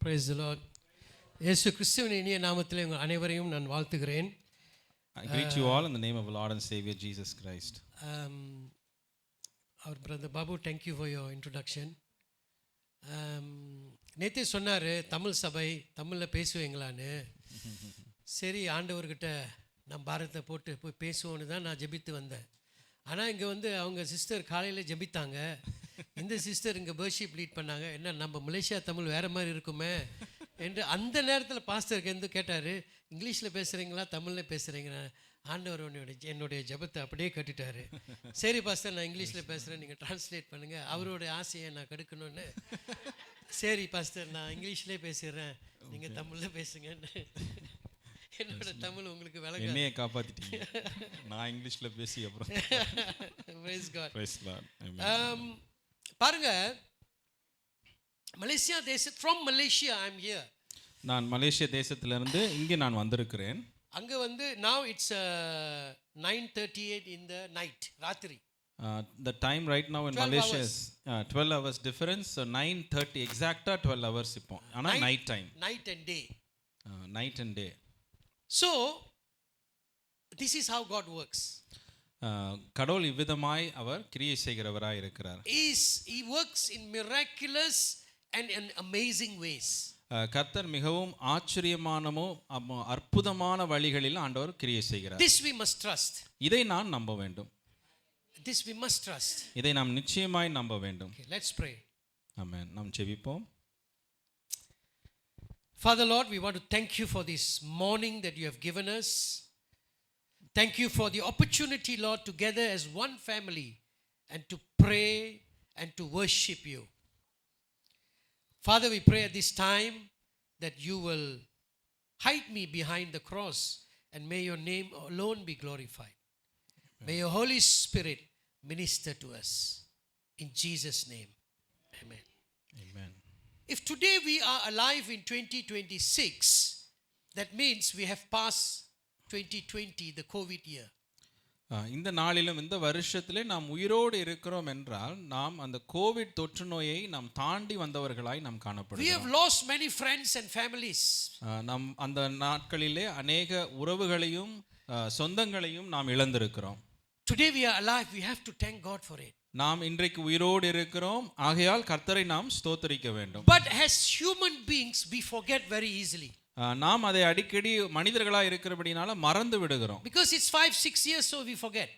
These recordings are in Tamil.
Praise the Lord. இயேசு கிறிஸ்துவின் இனிய நாமத்திலே உங்கள் அனைவரையும் நான் வாழ்த்துகிறேன். I greet you all in the name of our Lord and Savior Jesus Christ. Our brother Babu, thank you for your introduction. நேத்தே சொன்னார் தமிழ் சபை தமிழில் பேசுவீங்களான்னு. சரி, ஆண்டவர்கிட்ட நான் பாரத்தை போட்டு போய் பேசுவோன்னு தான் நான் ஜெபித்து வந்தேன். ஆனால் இங்கே வந்து அவங்க சிஸ்டர் காலையில் ஜெபித்தாங்க, இந்த சிஸ்டர் இங்கே வர்ஷிப் லீட் பண்ணாங்க. என்ன நம்ம மலேசியா தமிழ் வேறு மாதிரி இருக்குமே என்று அந்த நேரத்தில் பாஸ்டருக்கு வந்து கேட்டார், இங்கிலீஷில் பேசுகிறீங்களா தமிழில் பேசுகிறீங்களா? ஆண்டவர் என்னுடைய ஜெபத்தை அப்படியே கட்டிட்டாரு. சரி பாஸ்டர், நான் இங்கிலீஷில் பேசுகிறேன், நீங்கள் டிரான்ஸ்லேட் பண்ணுங்கள், அவருடைய ஆசையை நான் கெடுக்கணும்னு. சரி பாஸ்டர், நான் இங்கிலீஷ்லேயே பேசிடுறேன், நீங்கள் தமிழில் பேசுங்கன்னு. என்னோட தமிழ் உங்களுக்கு விளங்க, என்னையே காப்பாத்திட்டீங்க. நான் இங்கிலீஷ்ல பேசி அப்புறம் Praise God. Praise Lord. Amen. பாருங்க, Malaysia from Malaysia I am here. நான் மலேசியா தேசத்திலிருந்து இங்கே நான் வந்திருக்கிறேன். அங்க வந்து now it's 9:38 in the night, ராத்திரி. The time right now in Malaysia is 12 hours difference, so 9:30 exactly 12 hours இப்போ. ஆனா night time. Night and day. Night and day. So this is how God works. கடவுள் இவ்விதமாய் அவர் கிரியை செய்கிறவராய் இருக்கிறார். He works in miraculous and in amazing ways. கர்த்தர் மிகவும் ஆச்சரியமானமோ அற்புதமான வழிகளில் ஆண்டவர் கிரியை செய்கிறார். This we must trust. இதை நான் நம்ப வேண்டும். This we must trust. இதை நாம் நிச்சயமாய் நம்ப வேண்டும். Okay, let's pray. ஆமென். நாம் ஜெபிப்போம். Father Lord, we want to thank you for this morning that you have given us. Thank you for the opportunity, Lord, to gather as one family and to pray and to worship you. Father, we pray at this time that you will hide me behind the cross and may your name alone be glorified. Amen. May your Holy Spirit minister to us. In Jesus' name, amen. Amen. If today we are alive in 2026, that means we have passed 2020, the COVID year. இந்த நாளிலும் இந்த வருஷத்திலே நாம் உயிரோடு இருக்கிறோம் என்றால் நாம் அந்த கோவிட் தொற்று நோயை நாம் தாண்டி வந்தவர்களாய் நாம் காணப்படுகிறோம். We have lost many friends and families. நாம் அந்த நாட்களிலே அநேக உறவுகளையும் சொந்தங்களையும் நாம் இழந்திருக்கிறோம். Today we are alive, we have to thank God for it. நாம் இன்றைக்கு உயிரோடு இருக்கிறோம், ஆகையால் கர்த்தரை நாம் ஸ்தோத்திரிக்க வேண்டும். But as human beings we forget very easily. நாம் அதை அடிக்கடி மனிதர்களாக இருக்கிறபடினால மறந்து விடுகிறோம். Because it's 5-6 years, so we forget.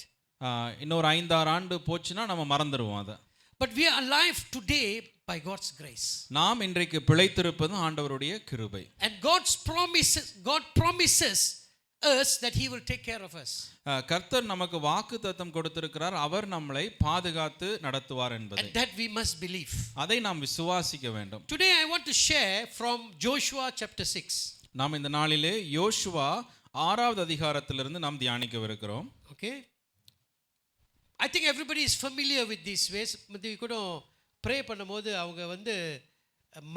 இன்னொரு 5-6 ஆண்டு போச்சுன்னா நம்ம மறந்துடுவோம் அதை. But we are alive today by God's grace. நாம் இன்றைக்கு பிழைத்திருப்பது ஆண்டவருடைய கிருபை. And God promises us that he will take care of us. கர்த்தர் நமக்கு வாக்குத்தத்தம் கொடுத்திருக்கிறார், அவர் நம்மை பாதுகாத்து நடத்துவார் என்பதை. And that we must believe. அதை நாம் விசுவாசிக்க வேண்டும். Today I want to share from Joshua chapter 6. நாம் இந்த நாளிலே யோசுவா 6வது அதிகாரத்திலிருந்து நாம் தியானிக்கவிருக்கிறோம். Okay, I think everybody is familiar with these ways. மதி கூட ப்ரே பண்ணும்போது அவங்க வந்து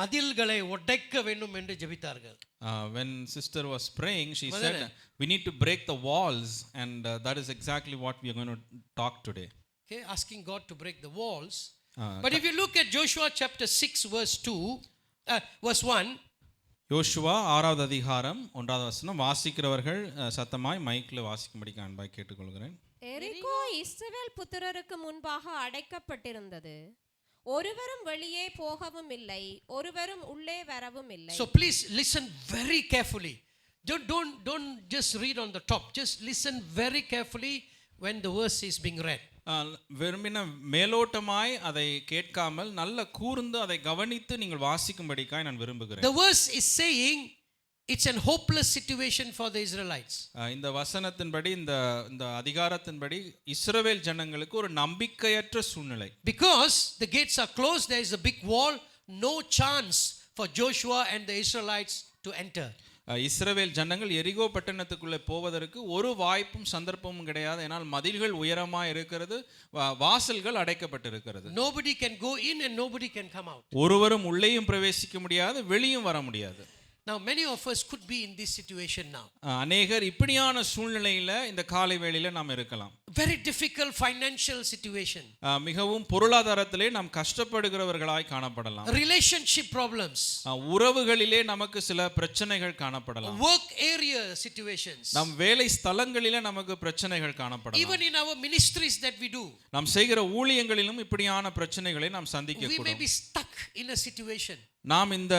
மதில்களை உடைக்க வேண்டும் என்று ஜெபித்தார்கள். When sister was praying, she said we need to break the walls, and that is exactly what we are going to talk today. Okay, asking God to break the walls. But if you look at Joshua chapter 6 verse 1, யோசுவா 6வது அதிகாரம் 1வது வசனம் வாசிக்கிறவர்கள் சத்தமாய் மைக்ல வாசிக்கும்படி அன்பாய் கேட்டுக்கொள்கிறேன். எரிகோ இஸ்ரவேல் புத்திரருக்கு முன்பாக அடைக்கப்பட்டிருந்தது, ஒருவரும் வெளியே போகவும் இல்லை, ஒருவரும் உள்ளே வரவும் இல்லை. So please listen very carefully. Don't just read on the top. Just listen very carefully when the verse is being read. வெறுமனே மேலோட்டமாய் அதை கேட்காமல் நல்ல கூர்ந்து அதை கவனித்து நீங்கள் வாசிக்கும்படிக்காய் நான் விரும்புகிறேன். The verse is saying it's a hopeless situation for the Israelites. இந்த வசனத்தின்படி இந்த அதிகாரத்தின்படி இஸ்ரவேல் ஜனங்களுக்கு ஒரு நம்பிக்கையற்ற சூழ்நிலை. Because the gates are closed, there is a big wall, no chance for Joshua and the Israelites to enter. இஸ்ரவேல் ஜனங்கள் எரிகோ பட்டணத்துக்குள்ளே போவதற்கு ஒரு வாய்ப்பும் சந்தர்ப்பமும் கிடையாது. ஏனால் மதில்கள் உயரமாக இருக்கிறது, வாசல்கள் அடைக்கப்பட்டிருக்கிறது. Nobody can go in and nobody can come out. ஒருவரும் உள்ளேயும் பிரவேசிக்க முடியாது, வெளியும் வர முடியாது. Now, many of us could be in this situation now. அநேகர் இப்படியான சூழ்நிலையில இந்த காலை வேளையில நாம் இருக்கலாம். Very difficult financial situation. மிகவும் பொருளாதாரத்திலே நாம் கஷ்டப்படுகிறவர்களாய் காணப்படலாம். Relationship problems. உறவுகளிலே நமக்கு சில பிரச்சனைகள் காணப்படலாம். Work area situations. நம் வேலை ஸ்தலங்களிலே நமக்கு பிரச்சனைகள் காணப்படலாம். Even in our ministries that we do. நாம் செய்கிற ஊழியங்களிலும் இப்படியான பிரச்சனைகளை நாம் சந்திக்க We may கூடும். be stuck in a situation. நாம் இந்த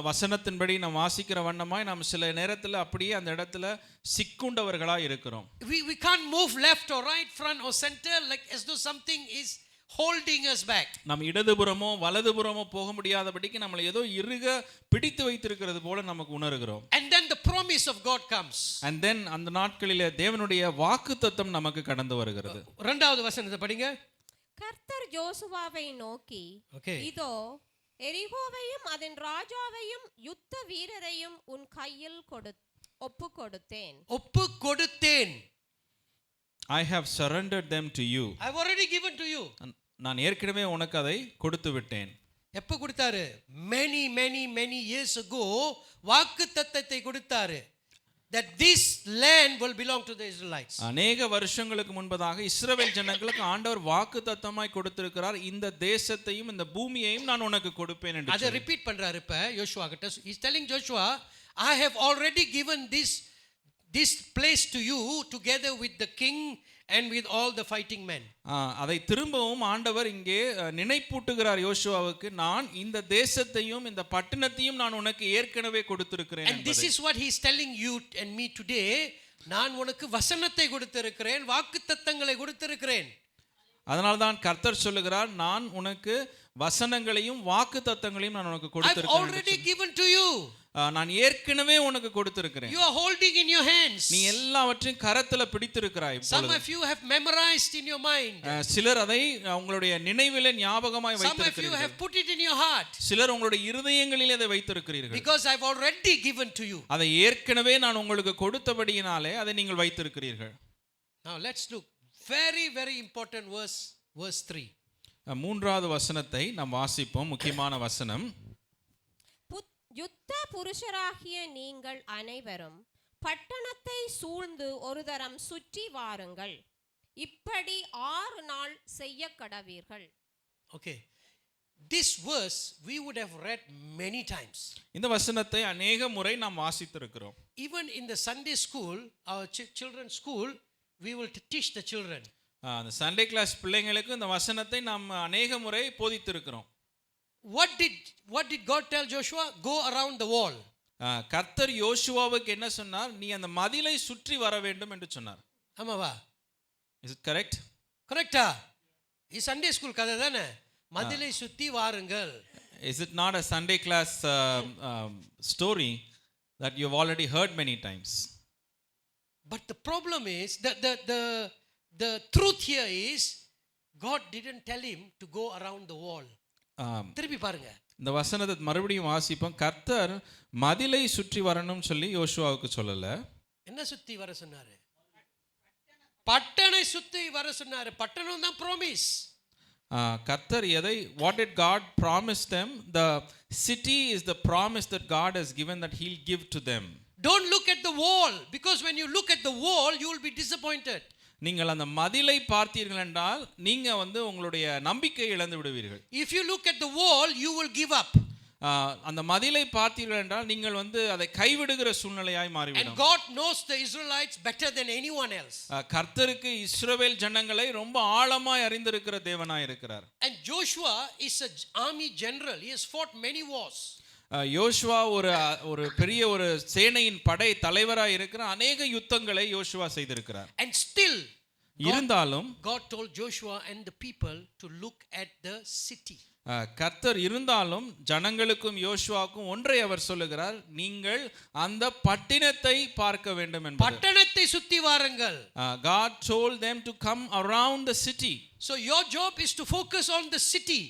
வசனத்தின்படி நாம் வாசிக்கிற வண்ணமாய் நாம் சில நேரத்தில் அப்படியே அந்த இடத்துல சிக்குண்டவர்களாய் இருக்கிறோம். We can't move left or right, front or center, like as though something is holding us back. நாம் இடதுபுறமோ வலதுபுறமோ போக முடியாதபடிக்கு நம்மளை ஏதோ இறுக பிடித்து வைத்திருக்கிறது போல நமக்கு உணர்கிறோம். And then the promise of God comes. And then அந்த நாட்களிலே தேவனுடைய வாக்குத்தத்தம் நமக்கு கடந்து வருகிறது. இரண்டாவது வசனத்தை படிங்க. கர்த்தர் யோசுவாவை நோக்கி, Okay. இதோ எரிகோவையும் அதன் ராஜாவையும் யுத்த வீரரையும் உன் கையில் ஒப்பு கொடுத்தேன். I have surrendered them to you. I've already given to you. நான் ஏற்கனவே உனக்கு அதை கொடுத்து விட்டேன். எப்ப கொடுத்தாரு? many years ago வாக்குத்தத்தத்தை கொடுத்தாரு. That this land will belong to the Israelites. அநேக வருஷங்களுக்கு முன்பதாக இஸ்ரவேல் ஜனங்களுக்கு ஆண்டவர் வாக்குத்தத்தமாய் கொடுத்திருக்கிறார். இந்த தேசத்தையும் இந்த பூமியையும் நான் உனக்கு கொடுப்பேன் என்று. அதை ரிப்பீட் பண்றாரு இப்ப யோசுவா கிட்ட. He is telling Joshua, I have already given this place to you together with the king and with all the fighting men. அதை திரும்பவும் ஆண்டவர் இங்கே நினைப்பூட்டுகிறார் யோசுவாவுக்கு, நான் இந்த தேசத்தையும் இந்த பட்டணத்தையும் நான் உனக்கு ஏற்கனவே கொடுத்திருக்கிறேன். And this is what he is telling you and me today. நான் உனக்கு வசனத்தை கொடுத்திருக்கிறேன், வாக்குத்தத்தங்களை கொடுத்திருக்கிறேன். அதனால்தான் கர்த்தர் சொல்லுகிறார், நான் உனக்கு வசனங்களையும் வாக்குத்தத்தங்களையும் நான் உனக்கு கொடுத்திருக்கிறேன். I've already given to you. நான் ஏற்கனவே உனக்கு கொடுத்திருக்கிறேன். You are holding in your hands. நீ எல்லாவற்றையும் கரத்துல பிடித்திருக்கிறாய். Some of you have memorized in your mind. சிலர் அதை உங்களுடைய நினைவிலே ஞாபகமாய் வைத்திருக்கிறீர்கள். Some of you have put it in your heart. சிலர் உங்களுடைய இருதயங்களிலே அதை வைத்திருக்கிறீர்கள். Because I've already given to you. அதை ஏற்கனவே நான் உங்களுக்கு கொடுத்தபடியினாலே அதை நீங்கள் வைத்திருக்கிறீர்கள். Now let's look very important verse 3. மூன்றாவது வசனத்தை நாம் வாசிப்போம். முக்கியமான வசனம். யுத்த புருஷராகிய நீங்கள் அனைவரும் பட்டணத்தை சூழ்ந்து ஒரு தரம் சுற்றி வாருங்கள், இப்படி 6 நாள் செய்ய கடவீர்கள். Okay, this verse we would have read many times. இந்த வசனத்தை அநேக முறை நாம் வாசித்திருக்கிறோம். Even in the Sunday school, our children's school, we will teach the children. அந்த சண்டே கிளாஸ் பிள்ளைங்களுக்கு இந்த வசனத்தை நாம் அநேக முறை போதித்திருக்கிறோம். What did God tell Joshua? Go around the wall. கர்த்தர் யோசுவாவுக்கு என்ன சொன்னார்? நீ அந்த மதிலை சுற்றி வர வேண்டும் என்று சொன்னார். ஆமாவா? Is it correct? கரெக்ட்டா? இது சண்டே ஸ்கூல் கதை தானே. மதிலை சுத்தி வாருங்கள். Is it not a Sunday class story that you have already heard many times? But the problem is the truth here is God didn't tell him to go around the wall. திருப்பி பாருங்க. இந்த வசனத்தை மறுபடியும் வாசிப்போம். கர்த்தர் மதிலை சுற்றி வரணும்னு சொல்லி யோசுவாவுக்கு சொல்லல. என்ன சுத்தி வர சொன்னாரு? பட்டணத்தை சுத்தி வர சொன்னாரு. பட்டணம் தான் ப்ராமிஸ். கர்த்தர் எதை what did God promise them? The city is the promise that God has given that he'll give to them. Don't look at the wall, because when you look at the wall you will be disappointed. நீங்கள் அந்த மதிலை பார்த்தீர்கள் என்றால் நீங்க உங்களுடைய நம்பிக்கை இழந்து விடுவீர்கள். If you look at the wall you will give up. அந்த மதிலை பார்த்தீர்கள் என்றால் நீங்கள் அதை கைவிடுகிற சூழ்நிலையாய் மாறிவிடும். And God knows the Israelites better than anyone else. கர்த்தருக்கு இஸ்ரவேல் ஜனங்களை ரொம்ப ஆழமாய் அறிந்திருக்கிற தேவனாய் இருக்கிறார். And Joshua is an army general. He has fought many wars. யோசுவா ஒரு பெரிய ஒரு சேனையின் படை தலைவராய் இருக்கிற அநேக யுத்தங்களை யோசுவா செய்திருக்கிறார். And still இருந்தாலும் God told Joshua and the people to look at the city. கர்த்தர் இருந்தாலும் ஜனங்களுக்கும் யோசுவாவுக்கும் ஒன்றை அவர் சொல்லுகிறார், நீங்கள் அந்த பட்டணத்தை பார்க்க வேண்டும் என்பது. பட்டணத்தை சுத்தி வாருங்கள். God told them to come around the city. So your job is to focus on the city.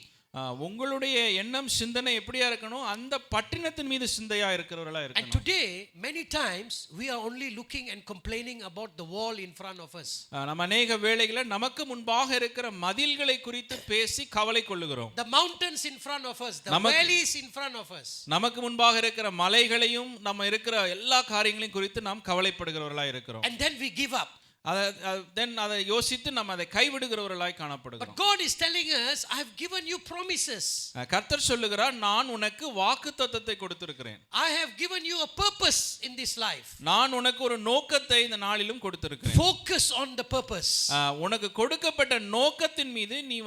உங்களுடைய எண்ணம் சிந்தனை எப்படியா இருக்கணும், அந்த பட்டணத்தின் மீது சிந்தையா இருக்கிறவர்களா And இருக்கணும். today, many times, we are only looking and complaining about the wall in front of us. நம்ம அநேக வேளைகளில் நமக்கு முன்பாக இருக்கிற மதில்களை குறித்து பேசி கவலை கொள்ளுகிறோம். The mountains in front of us, the valleys in front of us. நமக்கு முன்பாக இருக்கிற மலைகளையும் நம்ம இருக்கிற எல்லா காரியங்களையும் குறித்து நாம் கவலைப்படுகிறவர்களா இருக்கிறோம். And then we give up. அதை யோசித்து நம்ம அதை கைவிடுகிறவர்களாய் காணப்படுகிறோம். But God is telling us, I have given you promises. கர்த்தர் சொல்லுகிறார், நான் உனக்கு வாக்குத்தத்தத்தை கொடுத்திருக்கிறேன். I have given you a purpose in this life. நான் உனக்கு ஒரு நோக்கத்தை இந்த நாளிலும் கொடுத்திருக்கிறேன். Focus on the purpose. உனக்கு கொடுக்கப்பட்ட நோக்கத்தின் மீது நீ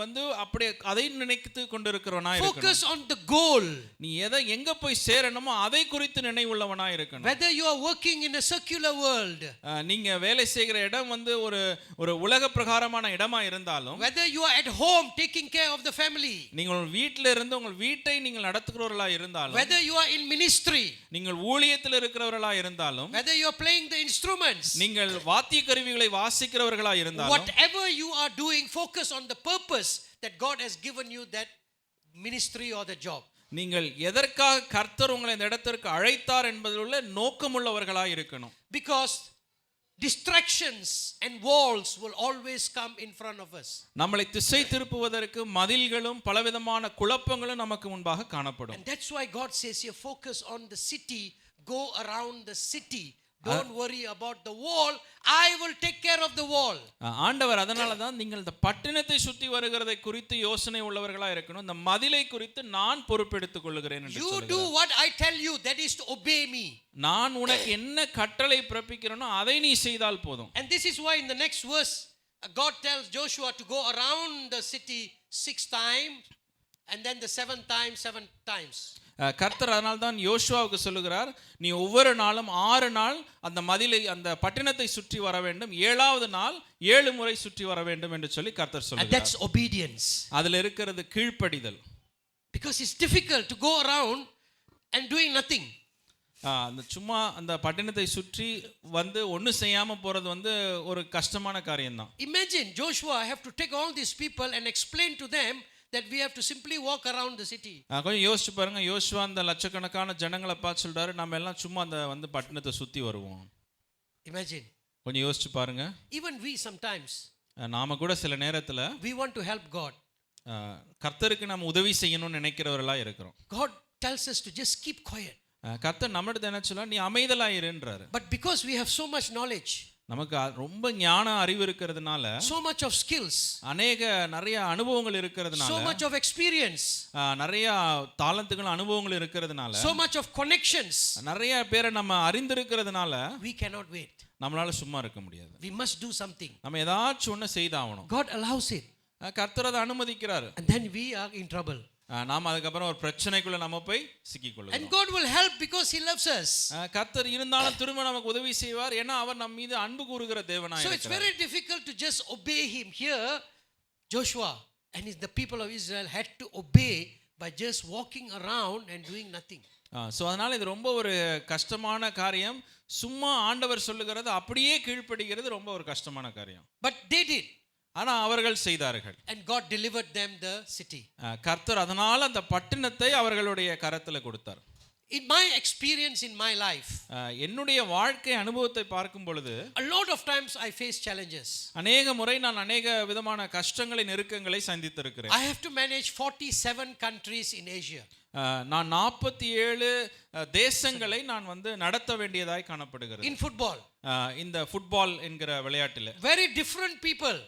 அப்படியே அதை நினைத்து கொண்டிருக்கிறவனாய் இருக்கணும். Focus on the goal. நீ எங்க போய் சேரணுமோ அதை குறித்து நினைவுள்ளவனாய் இருக்கணும். Whether you are working in a secular world, நீங்க வேலை செய்கிற இடம் ஒரு உலக பிரகாரமான இடமா இருந்தாலும், whether you are at home taking care of the family, நீங்கள் வீட்டில இருந்து உங்கள் வீட்டை நீங்கள் நடத்துகிறவர்களா இருந்தாலும், whether you are in ministry, நீங்கள் ஊழியத்தில் இருக்கிறவர்களா இருந்தாலும், whether you are playing the instruments, நீங்கள் வாத்திய கருவிகளை வாசிக்கிறவர்களா இருந்தாலும், whatever you are doing, focus on the purpose that God has given you that ministry or the job. நீங்கள் எதற்காக கர்த்தர் உங்களை இந்த இடத்திற்கு அழைத்தார் என்பதில் உள்ள நோக்கமுள்ளவர்களா இருக்கணும். Because distractions and walls will always come in front of us. நம்மளை திசை திருப்புவதற்கு மதில்களும் பலவிதமான குழப்பங்களும் நமக்கு முன்பாக காணப்படும். And that's why God says here, focus on the city, go around the city. Don't worry about the wall, I will take care of the wall. ஆண்டவர் அதனால தான் நீங்கள் இந்த பட்டணத்தை சுற்றி வருகிறதை குறித்து யோசனை உள்ளவர்களா இருக்கணும். இந்த மதிலை குறித்து நான் பொறுப்பெடுத்துக் கொள்கிறேன் என்று சொல்கிறார். You do what I tell you, that is to obey me. நான் உனக்கு என்ன கட்டளை பிறப்பிக்கிறேனோ அதை நீ செய்தால் போதும். And this is why in the next verse God tells Joshua to go around the city 6 times and then the 7th time 7 times. கர்த்தர் அதனால தான் யோசுவாவுக்கு சொல்லுகிறார், நீ ஒவ்வொரு நாளும் 6 நாள் அந்த மதிலை அந்த பட்டணத்தை சுற்றி வர வேண்டும், 7வது நாள் 7 முறை சுற்றி வர வேண்டும் என்று சொல்லி கர்த்தர் சொல்லுகிறார். And that's obedience. அதுல இருக்கிறது கீழ்ப்படிதல். Because it's difficult to go around and doing nothing. அந்த சும்மா அந்த பட்டணத்தை சுற்றி வந்து ஒண்ணு செய்யாம போறது ஒரு கஷ்டமான காரியம் தான். Imagine Joshua have to take all these people and explain to them that we have to simply walk around the city. கொஞ்சம் யோசிச்சு பாருங்க, யோசுவா அந்த லட்சக்கணக்கான ஜனங்களை பார்த்து சொல்றாரு, நம்ம எல்லாம் சும்மா அந்த பட்டணத்தை சுத்தி வருவோம். Imagine. கொஞ்சம் யோசிச்சு பாருங்க. Even we sometimes, நாம கூட சில நேரத்துல we want to help God. கர்த்தருக்கு நம்ம உதவி செய்யணும்னு நினைக்கிறவர்களா இருக்கிறோம். God tells us to just keep quiet. கர்த்தர் நம்மகிட்ட என்ன சொல்றார், நீ அமைதலா இருன்றாரு. But because we have so much knowledge, நமக்கு ரொம்ப ஞான அறிவு இருக்கிறதுனால, so much of skills, நிறைய அனுபவங்கள் இருக்கிறதுனால, so much of experience, நிறைய தாளந்துகள் அனுபவங்கள் இருக்கிறதுனால, so much of connections, நிறைய பேரை நம்ம அறிந்திருக்கிறதுனால, we cannot wait. நம்மளால சும்மா இருக்க முடியாது. We must do something. நம்ம ஏதாச்சும் ஒண்ணு செய்தாகணும். God allows it. கர்த்தர் அதை அனுமதிக்கிறார். And then we are in trouble. நாம அதுக்கப்புறம் ஒரு பிரச்சனைக்குள்ள நம்ம போய் சிக்கிக்கொள்ளுவோம். And God will help because he loves us. கர்த்தர் இருந்தாலும் திரும்ப நமக்கு உதவி செய்வார், ஏன்னா அவர் நம்ம மீது அன்பு கூறுகிற தேவனாய் இருக்கிறார். So it's very difficult to just obey him. Here Joshua and the people of Israel had to obey by just walking around and doing nothing. So அதனால இது ரொம்ப ஒரு கஷ்டமான காரியம். சும்மா ஆண்டவர் சொல்லுகிறது அப்படியே கீழ்ப்படிகிறது ரொம்ப ஒரு கஷ்டமான காரியம். But they did. ஆனா அவர்கள் செய்தார்கள். And God delivered them the city. கர்த்தர் அதனால அந்த பட்டணத்தை அவர்களுடைய கரத்துல கொடுத்தார். In my experience in my life, என்னுடைய வாழ்க்கை அனுபவத்தை பார்க்கும் பொழுது, a lot of times I face challenges. அநேக முறை நான் அநேக விதமான கஷ்டங்களை நெருக்கங்களை சந்தித்திருக்கிறேன். I have to manage 47 countries in Asia. நான் 47 தேசங்களை நான் நடத்த வேண்டியதாய் காணப்படுகிறது. In football, இந்த ஃபுட்பால் என்கிற விளையாட்டில் very different people.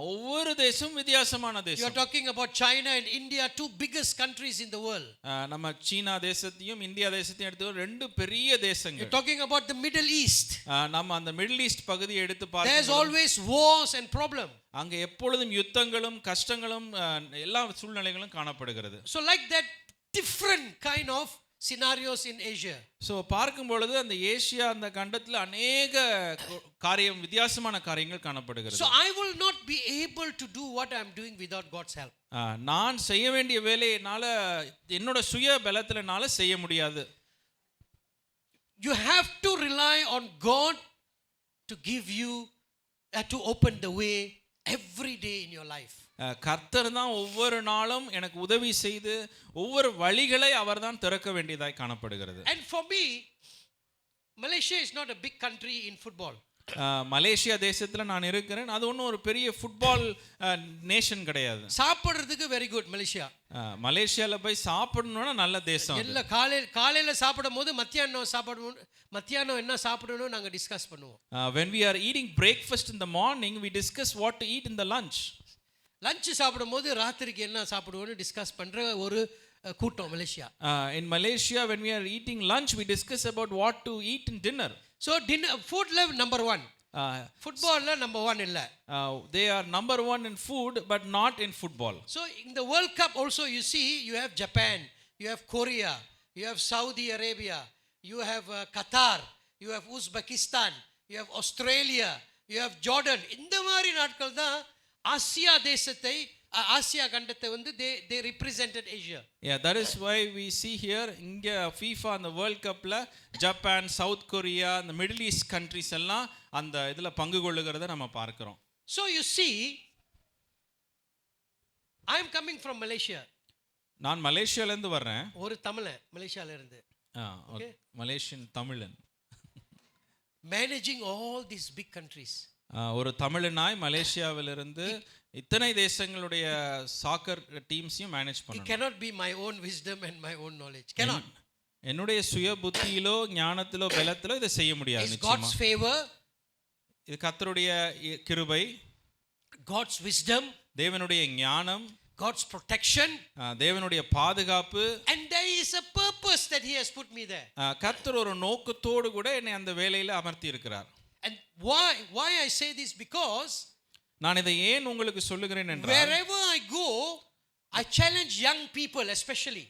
ஒவ்வொரு தேசம் வித்தியாசமான தேசம். You are talking about China and India, two biggest countries in the world. நம்ம சீனா தேசத்தையும் இந்தியா தேசத்தையும் எடுத்து ரெண்டு பெரிய தேசங்கள். You are talking about the Middle East. நம்ம அந்த மிடில் ஈஸ்ட் பகுதியை எடுத்து பார்த்தா there is always wars and problem. அங்க எப்பொழுதும் யுத்தங்களும் கஷ்டங்களும் எல்லா சூழ்நிலைகளும் காணப்படுகிறது. So like that different kind of scenarios in Asia. So பார்க்கும் பொழுது அந்த ஏசியா அந்த கண்டத்துல अनेक வித்தியாசமான காரியங்கள் காணப்படுகிறது. So I will not be able to do what I am doing without God's help. நான் செய்ய வேண்டிய வேலையை என்னால என்னோட சுய பலத்தினால செய்ய முடியாது. You have to rely on God to give you to open the way every day in your life. கர்த்தர் தான் ஒவ்வொரு நாளும் எனக்கு உதவி செய்து ஒவ்வொரு வழிகளை அவர் தான் திறக்க வேண்டியதாய் காணப்படுகிறது. And for me, Malaysia is not a big country in football. Malaysia தேசத்துல நான் இருக்கிறேன். அது ஒன்றும் ஒரு பெரிய ஃபுட்பால் நேஷன் கிடையாது. சாப்பிடுறதுக்கு வெரி குட் மலேசியா. மலேசியால போய் சாப்பிடணும்னா நல்ல தேசம். எல்லா காலையில சாப்பிடும் போது மத்தியானம் என்ன சாப்பிடணும் நாங்க டிஸ்கஸ் பண்ணுவோம். When we are eating breakfast in the morning, we discuss what to eat in the lunch. Lunch சாப்பிடும் போது ராத்திரிக்கு என்ன சாப்பிடுவோம்னு டிஸ்கஸ் பண்ற ஒரு கூட்டம் Malaysia. In Malaysia, when we are eating lunch, we discuss about what to eat in dinner. So dinner food level number 1. Football la number 1 illa. They are number 1 in food but not in football. So in the World Cup also you see you have Japan, you have Korea, you have Saudi Arabia, you have Qatar, you have Uzbekistan, you have Australia, you have Jordan. இந்த மாதிரி நாட்கள் தான் ஆசியா தேசத்தை ஆசியா கண்டத்தை வந்து they represented Asia. Yeah, that is why we see here இங்க FIFA அந்த வேர்ல்ட் கப்ல ஜப்பான், சவுத் கொரியா, அந்த மிடில் ஈஸ்ட் கண்ட்ரீஸ் எல்லாம் அந்த இதுல பங்கு கொள்ளுகிறத நம்ம பார்க்கிறோம். So you see, I am coming from Malaysia. நான் மலேசியால இருந்து வர்றேன். ஒரு தமிழன் மலேசியால இருந்து. மலேசியன் தமிழன். Managing all these big countries. ஒரு தமிழனாய் மலேசியாவிலிருந்து இத்தனை தேசங்களுடைய சாக்கர் டீம்ஸையும் மேனேஜ் பண்ணணும். It cannot be my own wisdom and my own knowledge. Cannot. என்னுடைய சுய புத்தியிலோ ஞானத்திலோ பலத்திலோ இதை செய்ய முடியாது. It's God's favor. இது கர்த்தருடைய கிருபை, God's wisdom, தேவனுடைய ஞானம், God's protection, தேவனுடைய பாதுகாப்பு. and there is a purpose that he has put me there. கர்த்தர் ஒரு நோக்கத்தோடு கூட என்னை அந்த வேலையில அமர்த்தி இருக்கிறார். And why I say this, because நான் இதை ஏன் உங்களுக்கு சொல்லுகிறேன் என்றால் wherever I go I challenge young people especially.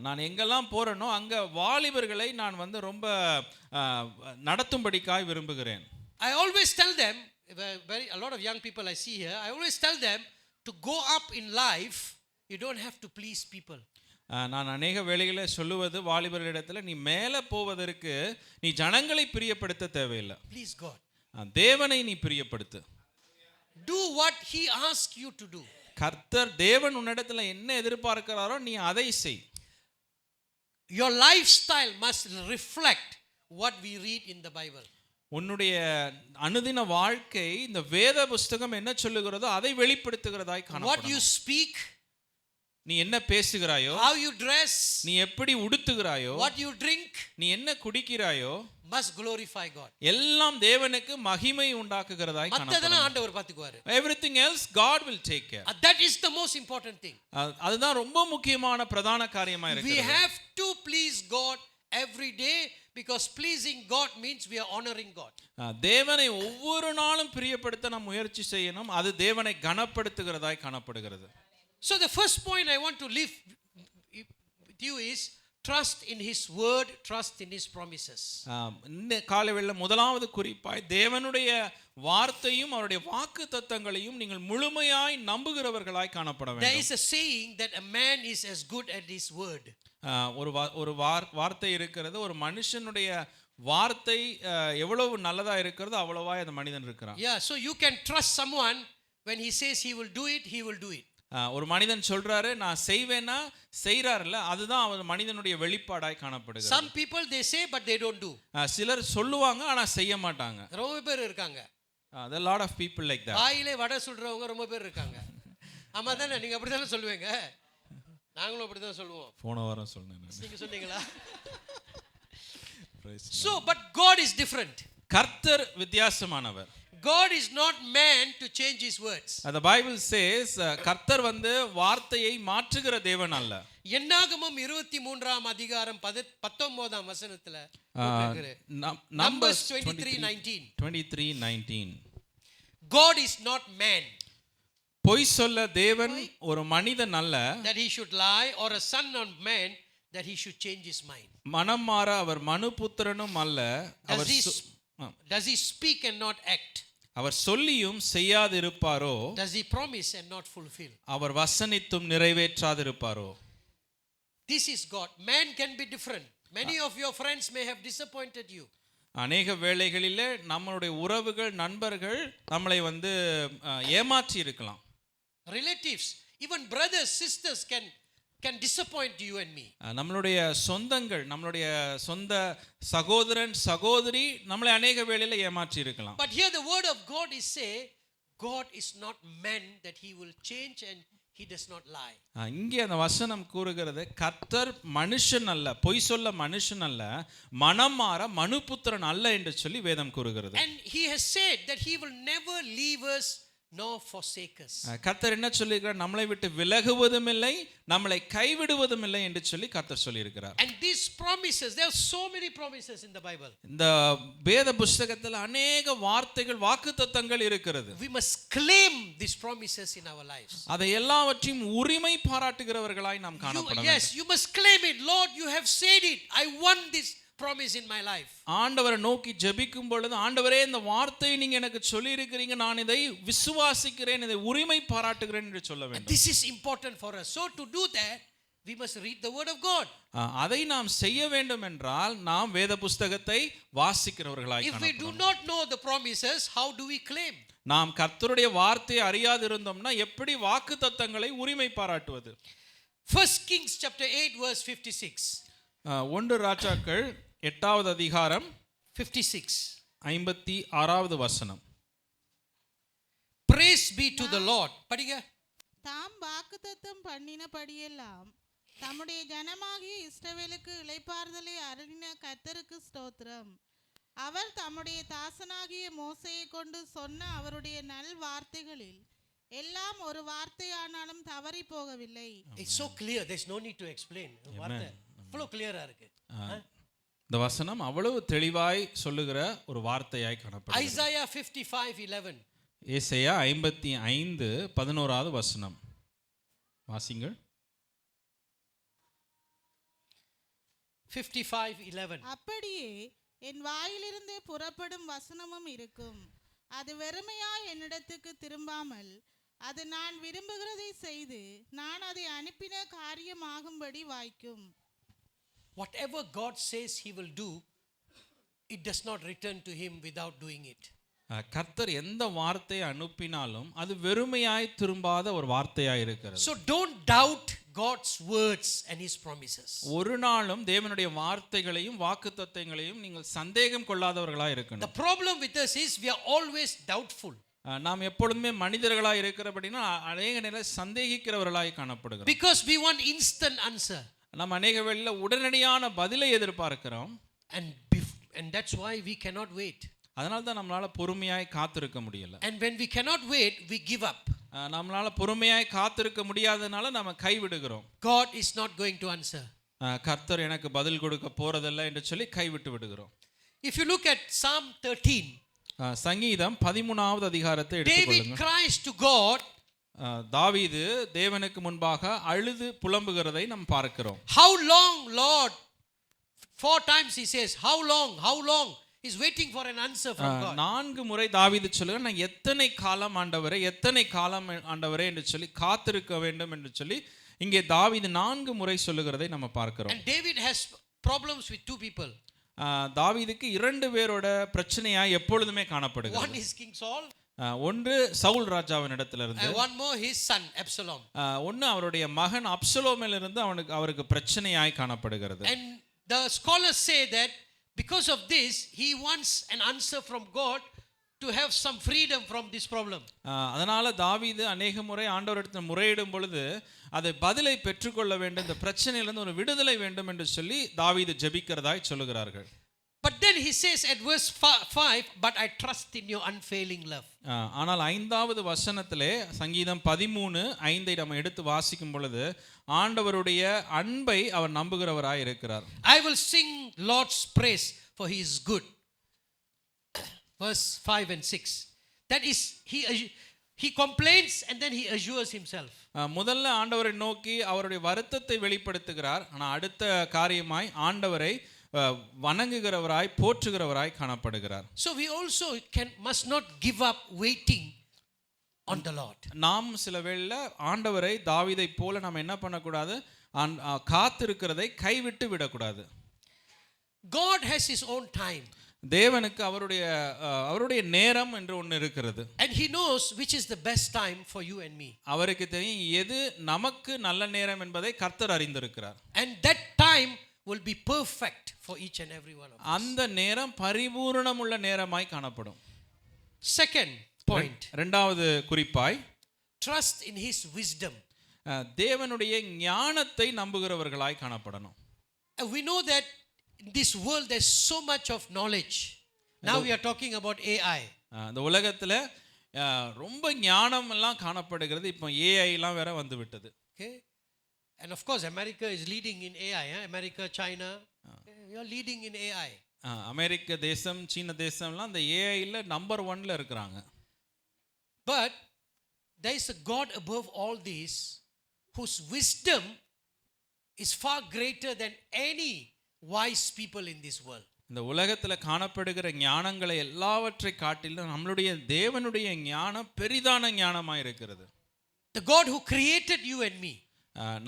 நான் எங்கெல்லாம் போறேனோ அங்க வாலிபர்களை நான் வந்து ரொம்ப நடத்தும்படிக்காய் விரும்புகிறேன். I always tell them, a lot of young people I see here, I always tell them to go up in life you don't have to please people. நான் அநேக வேளைகளை சொல்லுவது வாலிபர்களிடத்துல நீ மேலே போவதற்கு நீ ஜனங்களை பிரியப்படுத்த தேவையில்லை. Please God. தேவனை நீ பிரியப்படுத்து. Do what he asks you to do. கர்த்தர் தேவன் உன்னிடத்துல என்ன எதிர்பார்க்கிறாரோ நீ அதை செய். Your lifestyle must reflect what we read in the Bible. உன்னுடைய அனுதின வாழ்க்கை இந்த வேத புத்தகம் என்ன சொல்லுகிறதோ அதை வெளிப்படுத்துகிறதாய் காணப்படும். What you speak, நீ என்ன பேசுகிறாயோ, how you dress, நீ எப்படி உடுத்துகிறாயோ, what you drink, நீ என்ன குடிக்கிறாயோ must glorify God. எல்லாம் தேவனுக்கு மகிமை உண்டாக்குகிறதாய் காணப்படும். மத்ததெல்லாம் ஆண்டவர் பாத்துக்குவாரு. Everything else God will take care. That is the most important thing. அதுதான் ரொம்ப முக்கியமான பிரதான காரியமா இருக்கு. We have to please God every day because pleasing God means we are honoring God. தேவனை ஒவ்வொரு நாளும் பிரியப்படுத்த நாம் முயற்சி செய்யணும். அது தேவனை கனப்படுத்துகிறதாய் காணப்படுகிறது. So the first point I want to leave with you is trust in his word, trust in his promises. இந்த காலைவேளை முதலாவது குறிப்பாய் தேவனுடைய வார்த்தையும் அவருடைய வாக்குத்தத்தங்களையும் நீங்கள் முழுமையாய் நம்புகிறவர்களாய் காணப்பட வேண்டும். There is a saying that a man is as good as his word. ஒரு வார்த்தை இருக்கிறது, ஒரு மனுஷனுடைய வார்த்தை எவ்வளவு நல்லதா இருக்கிறதோ அவ்வளவா அந்த மனிதன் இருக்கிறான். Yeah, so you can trust someone when he says he will do it, he will do it. ஒரு மனிதன் சொல்றாரு நான் செய்வேன்னா செய்றாருல, அதுதான் அவர் மனிதனுடைய வெளிப்பாடாய் காணப்படுகிறது. Some people they say but they don't do. சிலர் சொல்லுவாங்க ஆனா செய்ய மாட்டாங்க. ரொம்ப பேர் இருக்காங்க. There are a lot of people like that. வாயிலே வடை சுடுறவங்க ரொம்ப பேர் இருக்காங்க. ஆமா தானே, நீங்க அப்படி தானே சொல்லுவீங்க? நாங்களும் அப்படி தான் சொல்லுவோம். போன வாரம் சொன்னேன். நீங்க சொன்னீங்களா? So but God is different. கர்த்தர் வித்தியாசமானவர். God is not man to change his words. The Bible says கர்த்தர் வந்து வார்த்தையை மாற்றுகிற தேவன் அல்ல. என்னாகமம் 23ஆம் அதிகாரம் 19ஆம் வசனத்துல Numbers 23:19. God is not man. பொய் சொல்ல தேவன் ஒரு மனிதன் அல்ல. That he should lie, or a son of man that he should change his mind. மனம் மாற அவர் மனுபுத்திரனும் அல்ல. Does he speak and not act? அவர் சொல்லியும் செய்யாதிருப்பாரோ? Does he promise and not fulfill? Our வசனித்தும் நிறைவேற்றாதிருப்பாரோ? This is God. Man can be different. Many of your friends may have disappointed you. அநேக வேளைகளிலே நம்மளுடைய உறவுகள், நண்பர்கள் நம்மளை வந்து ஏமாற்றி இருக்கலாம். relatives, even brothers, sisters can disappoint you and me. நம்மளுடைய சொந்தங்கள், நம்மளுடைய சொந்த சகோதரன் சகோதரி நம்மளை அநேக வேளையில ஏமாற்றி இருக்கலாம். But here the word of God is say, God is not man that he will change and he does not lie. இங்கே அந்த வசனம் கூறுகிறது, கர்த்தர் மனுஷன் அல்ல, பொய் சொல்ல மனுஷன் அல்ல, மனம் மாற மனுபுத்திரன் அல்ல என்று சொல்லி வேதம் கூறுகிறது. And he has said that he will never leave us nor forsake us. கர்த்தர் என்ன சொல்லியிருக்கிறார்? நம்மளை விட்டு விலகுவதும் இல்லை, நம்மளை கைவிடுவதும் இல்லை என்று சொல்லி கர்த்தர் சொல்லியிருக்கிறார். And these promises, there are so many promises in the Bible. இந்த வேத புத்தகத்தில் அநேக வார்த்தைகள், வாக்குத்தத்தங்கள் இருக்கிறது. We must claim these promises in our lives. அதை எல்லாவற்றையும் உரிமை பாராட்டுகிறவர்களாய் நாம் காணப்பட வேண்டும். Yes, you must claim it. Lord, you have said it. I want this promise in my life. ஆண்டவரை நோக்கி ஜெபிக்கும் பொழுது, ஆண்டவரே இந்த வார்த்தையை நீங்க எனக்கு சொல்லி இருக்கிறீங்க, நான் இதை விசுவாசிக்கிறேன், இதை உரிமை பாராட்டுகிறேன் என்று சொல்ல வேண்டும். This is important for us. So to do that, we must read the word of God. அதை நாம் செய்ய வேண்டும் என்றால் நாம் வேத புத்தகத்தை வாசிக்கிறவர்களாய் If we do காணப்படணும். not know the promises, how do we claim? நாம் கர்த்தருடைய வார்த்தையை அறியாது இருந்தோம்னா எப்படி வாக்குத்தத்தங்களை உரிமை பாராட்டுவது? 1 Kings chapter 8 verse 56. 1 ராஜாக்கள் 8வது அதிகாரம் 56. 56வது வசனம். Praise be to the Lord. படிங்க. தாம் வாக்குத்தத்தம் பண்ணினபடியெல்லாம் தம்முடைய ஜனமாகிய இஸ்ரவேலுக்கு இளைப்பாறுதலை அருளின கர்த்தருக்கு ஸ்தோத்திரம். அவர் தம்முடைய தாசனாகிய மோசேயை கொண்டு சொன்ன அவருடைய நல் வார்த்தைகளில் எல்லாம் ஒரு வார்த்தையானாலும் தவறி போகவில்லை. It's so clear, there's no need to explain. வார்த்தை அவ்வளவு கிளியரா இருக்கு. இந்த வசனம் அவ்வளவு தெளிவாய் சொல்லுகிற ஒரு வார்த்தையாய் காணப்படுகிறது. Isaiah 55:11. ஏசாயா 55:11வது வசனம் வாசிங்கள். 55:11. அப்படியே என் வாயிலிருந்து புறப்படும் வசனமும் இருக்கும், அது வெறுமையாய் என்னிடத்துக்கு திரும்பாமல் அது நான் விரும்புகிறதை செய்து நான் அதை அனுப்பின காரியமாகும்படி வாய்க்கும். Whatever God says he will do, it does not return to him without doing it. கர்த்தர் எந்த வார்த்தையை அனுப்பினாலும் அது வெறுமையாய் திரும்பாத ஒரு வார்த்தையாய் இருக்கிறது. So don't doubt God's words and his promises. ஒரு நாளும் தேவனுடைய வார்த்தைகளையும் வாக்குத்தத்தங்களையும் நீங்கள் சந்தேகம் கொள்ளாதவர்களாய் இருக்கணும். The problem with us is we are always doubtful. நாம் எப்பொழுதுமே மனிதர்களாய் இருக்கிறபடினா அநேக நேரம் சந்தேகிக்கிறவர்களாய் காணப்படுகிறோம். Because we want instant answer. நாம் அநேக வேளையில உடனடியான பதிலை எதிர்பார்க்கிறோம். And that's why we cannot wait. அதனால தான் நம்மளால பொறுமையாய் காத்திருக்க முடியல. And when we cannot wait, we give up. நம்மளால பொறுமையாய் காத்திருக்க முடியாதனால நாம கைவிடுகிறோம். God is not going to answer. கர்த்தர் எனக்கு பதில் கொடுக்க போறதில்லை என்று சொல்லி கைவிட்டு விடுகிறோம். If you look at Psalm 13, சங்கீதம் 13வது அதிகாரத்தை எடுத்துக்கொள்ளுங்க. David cries to God. தாவீது தேவனுக்கு முன்பாக அழுது புலம்புகிறதை நாம் பார்க்கிறோம். How long, Lord? 4 times he says, how long? How long? He's waiting for an answer from God. 4 முறை தாவீது சொல்லுகிறார், நான் எத்தனை காலம் ஆண்டவரே, எத்தனை காலம் ஆண்டவரே என்று சொல்லி காத்திருக்க வேண்டும் என்று சொல்லி இங்கே தாவீது 4 முறை சொல்லுகிறதை நம்ம பார்க்கிறோம். And David has problems with 2 people. தாவீதுக்கு 2 பேரோட பிரச்சனையாய் எப்பொழுதுமே காணப்படுகிறது. One is King Saul. ஒன்று சவுல் ராஜாவின் இடத்திலிருந்து, and one more his son Absalom. ஒன்று அவருடைய மகன் அப்சலோமிலிருந்து அவருக்கு பிரச்சனையாய் காணப்படுகிறது. And the scholars say that because of this he wants an answer from God to have some freedom from this problem. அதனால தாவீது अनेक முறை ஆண்டவரிடத்தில் முறையிடும் பொழுது அதை பதிலை பெற்றுக்கொள்ள வேண்டும், இந்த பிரச்சனையிலிருந்து ஒரு விடுதலை வேண்டும் என்று சொல்லி தாவீது ஜெபிக்கிறதாய் சொல்லுகிறார்கள். But then he says at verse 5, but I trust in your unfailing love. ஆனால் 5வது வசனத்திலே சங்கீதம் 13:5 நம்ம எடுத்து வாசிக்கும் பொழுது ஆண்டவருடைய அன்பை அவர் நம்புகிறவராய் இருக்கிறார். I will sing Lord's praise for he is good. Verse 5 and 6. That is he complains and then he assures himself. முதல்ல ஆண்டவரை நோக்கி அவருடைய வருத்தத்தை வெளிப்படுத்துகிறார். ஆனால் அடுத்த காரியமாய் ஆண்டவரை வணங்குகிறவராய் போற்றுகிறவராய் காணப்படுகிறார். So we also must not give up waiting on the Lord. நாம் சில வேளையில ஆண்டவரை தாவீதை போல நாம் என்ன பண்ணக்கூடாது, காத்திருக்கிறதை கைவிட்டு விடக்கூடாது. God has his own time. தேவனுக்கு அவருடைய நேரம் என்று ஒன்று இருக்கிறது. And he knows which is the best time for you and me. அவருக்கு தெரியும் எது நமக்கு நல்ல நேரம் என்பதை கர்த்தர் அறிந்திருக்கிறார். And that time will be perfect for each and every one of us. அந்த நேரம் பரிபூரணமுள்ள நேரமாய் காணப்படும். Second point, இரண்டாவது குறிப்பாய் trust in his wisdom. தேவனுடைய ஞானத்தை நம்புகிறவர்களாய் காணப்படணும். We know that in this world there's so much of knowledge. Now we are talking about AI. இந்த உலகத்துல ரொம்ப ஞானம் எல்லாம் காணப்படுகிறது. இப்போ ஏஐ எல்லாம் வேற வந்து விட்டது. Okay, and of course America is leading in AI. America, China, we are leading in AI. அமெரிக்க தேசம், சீன தேசம்லாம் அந்த ஏஐல நம்பர் 1ல இருக்கிறாங்க. But there is a God above all these whose wisdom is far greater than any wise people in this world. இந்த உலகத்துல காணப்படுகிற ஞானங்களை எல்லாவற்றை காட்டிலும் நம்மளுடைய தேவனுடைய ஞானம் பெரிதான ஞானமாய் இருக்கிறது. The God who created you and me,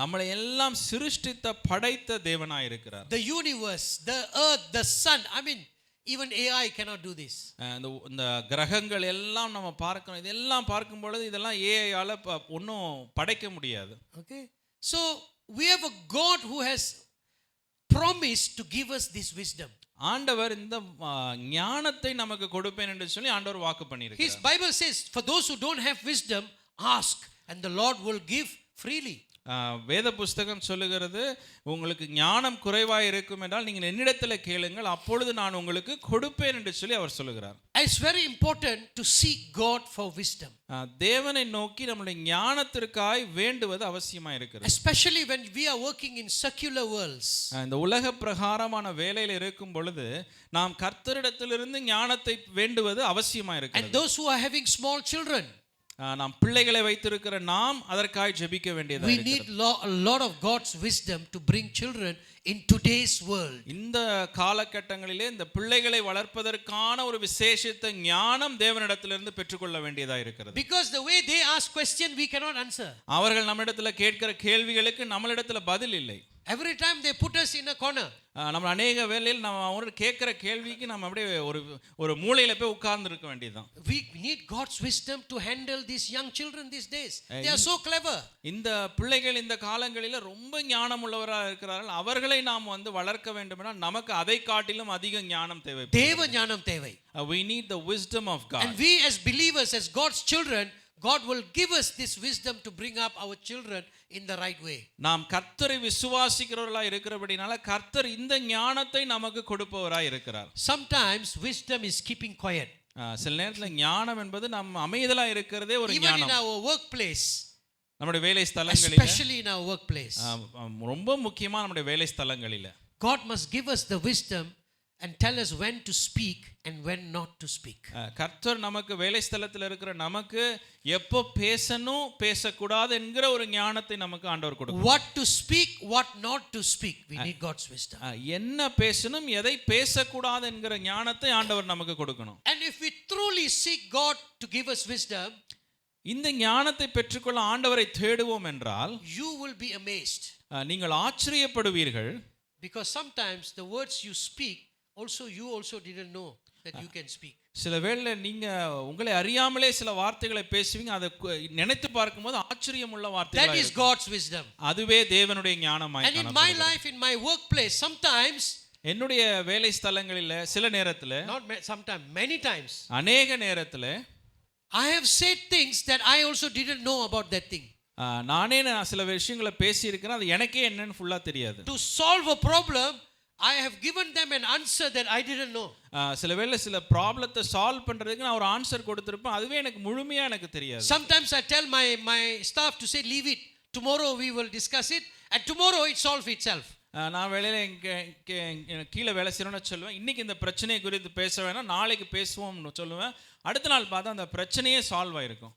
நம்மளை எல்லாம் சிருஷ்டித்த படைத்த தேவனாய் இருக்கிறார். the universe, the earth, the sun, I mean even AI cannot do this. இந்த கிரகங்கள் எல்லாம் நம்ம பார்க்கணும். இதெல்லாம் பார்க்கும் பொழுது இதெல்லாம் ஏஐயால ஒன்றும் படைக்க முடியாது. Okay, so we have a God who has promised to give us this wisdom. ஆண்டவர் இந்த ஞானத்தை நமக்கு கொடுப்பேன் என்று சொல்லி ஆண்டவர் வாக்கு His பண்ணியிருக்கிறார். Bible says, for those who don't have wisdom, ask and the Lord will give freely. வேத புஸ்தகம் சொல்லுகிறது, உங்களுக்கு ஞானம் குறைவாய் இருக்கும் என்றால் நீங்கள் என்னிடத்தில் கேளுங்கள், அப்பொழுது நான் உங்களுக்கு கொடுப்பேன் என்று சொல்லி அவர் சொல்லுகிறார். It's very important to seek God for wisdom, தேவனை நோக்கி நம்முடைய ஞானத்திற்காய் வேண்டுவது அவசியமா இருக்கிறது. especially when we are working in secular worlds. இந்த உலக பிரகாரமான வேலையில் இருக்கும் பொழுது நாம் கர்த்தரிடத்திலிருந்து ஞானத்தை வேண்டுவது அவசியமா And இருக்கிறது. those who are having small children, நாம் பிள்ளைகளை வைத்திருக்கிற நாம் அதற்காய் ஜெபிக்க வேண்டியதா we இருக்கிறது. need a lot of God's wisdom to bring children in today's world. இந்த காலகட்டங்களிலே இந்த பிள்ளைகளை வளர்ப்பதற்கான ஒரு விசேஷித்த ஞானம் தேவனிடத்திலிருந்து பெற்றுக்கொள்ள வேண்டியதா இருக்கிறது. Because the way they ask question we cannot answer. அவர்கள் நம்மிடத்துல கேட்கிற கேள்விகளுக்கு நம்மளிடத்துல பதில் இல்லை. Every time they put us in a corner. நம்ம அநேக வேளையில் நம்ம அவங்க கேட்கிற கேள்விக்கு நம்ம அப்படியே ஒரு மூலையில போய் உட்கார்ந்து இருக்க வேண்டியதுதான். We need God's wisdom to handle these young children these days. They are so clever. இந்த பிள்ளைகள் இந்த காலங்களில ரொம்ப ஞானம் உள்ளவராக இருக்கிறார்கள். அவர்களை நாம் வளர்க்க வேண்டுமென்றால் நமக்கு அதை காட்டிலும் அதிக ஞானம் தேவை. தேவ ஞானம் தேவை. We need the wisdom of God. And we as believers, as God's children, God will give us this wisdom to bring up our children in the right way. நாம் கர்த்தரை விசுவாசிக்கிறவர்களாய் இருக்கிறபடினால கர்த்தர் இந்த ஞானத்தை நமக்கு கொடுப்பவராய் இருக்கிறார். Sometimes wisdom is keeping quiet. சில நேரத்துல ஞானம் என்பது நம்ம அமைதலா இருக்கிறதே ஒரு Even ஞானம். in our workplace, நம்முடைய வேலை ஸ்தலங்களில, especially in our workplace, ரொம்ப முக்கியமா நம்முடைய வேலை ஸ்தலங்களில God must give us the wisdom and tell us when to speak and when not to speak. கர்த்தர் நமக்கு வேலை ஸ்தலத்தில் இருக்கிற நமக்கு எப்போ பேசணும் பேசக்கூடாது என்கிற ஒரு ஞானத்தை நமக்கு ஆண்டவர் கொடுக்கிறார். What to speak, what not to speak. We need God's wisdom. என்ன பேசணும் எதை பேசக்கூடாது என்கிற ஞானத்தை ஆண்டவர் நமக்கு கொடுக்கணும். And if we truly seek God to give us wisdom, இந்த ஞானத்தை பெற்றுக்கொள்ள ஆண்டவரை தேடுவோம் என்றால் you will be amazed. நீங்கள் ஆச்சரியப்படுவீர்கள். Because sometimes the words you speak you also didn't know that you can speak. சில வேளை நீங்க உங்களை அறியாமலே சில வார்த்தைகளை பேசுவீங்க, அதை நினைத்து பார்க்கும்போது ஆச்சரியமுள்ள வார்த்தைகள். That is God's wisdom. அதுவே தேவனுடைய ஞானமாய் And in my life, in my workplace, sometimes, என்னுடைய வேலை ஸ்தலங்களில சில நேரத்துல, sometimes, many times, அநேக நேரத்துல I have said things that I also didn't know about that thing. நானே சில விஷயங்களை பேசி இருக்கிறேன், அது எனக்கே என்னன்னு ஃபுல்லா தெரியாது. To solve a problem, I have given them an answer that I didn't know. சில வேளை சில ப்ராப்ளத்தை சால்வ் பண்றதுக்கு நான் ஒரு ஆன்சர் கொடுத்திருப்பேன், அதுவே எனக்கு முழுமையா எனக்கு தெரியாது. Sometimes I tell my staff to say leave it, tomorrow we will discuss it, and tomorrow it solves itself. நான் வேலையில கீழே வேலை செய்யணும்னு சொல்லுவேன், இன்னைக்கு இந்த பிரச்சனையை குறித்து பேச வேணாம், நாளைக்கு பேசுவோம்னு சொல்லுவேன். அடுத்த நாள் பார்த்தா அந்த பிரச்சனையே சால்வ் ஆயிருக்கும்.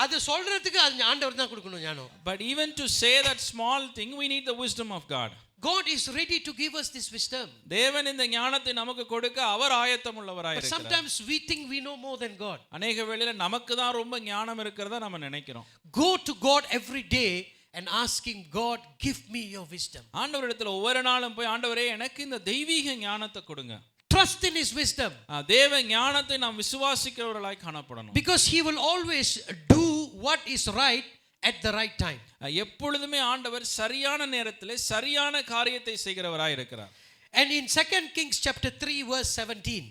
அது சொல்றதுக்கு அது ஆண்டவர் தான் கொடுக்கணும் ஞானம். But even to say that small thing, we need the wisdom of God. God is ready to give us this wisdom. தேவன் இந்த ஞானத்தை நமக்கு கொடுக்க அவர் ஆயத்தம் உள்ளவராய் But இருக்கிறார். sometimes we think we know more than God. அநேக வேளையில நமக்கு தான் ரொம்ப ஞானம் இருக்கிறதா நம்ம நினைக்கிறோம். Go to God every day and ask him, God, give me your wisdom. ஆண்டவரிடத்துல ஒவ்வொரு நாளும் போய், ஆண்டவரே எனக்கு இந்த தெய்வீக ஞானத்தை கொடுங்க. trust in his wisdom. தேவ ஞானத்தை நாம் விசுவாசிக்கிறவர்களாய் காணப்படணும். Because he will always do what is right at the right time. எப்பொழுதுமே ஆண்டவர் சரியான நேரத்திலே சரியான காரியத்தை செய்கிறவராய் இருக்கிறார். And in 2 Kings chapter 3 verse 17.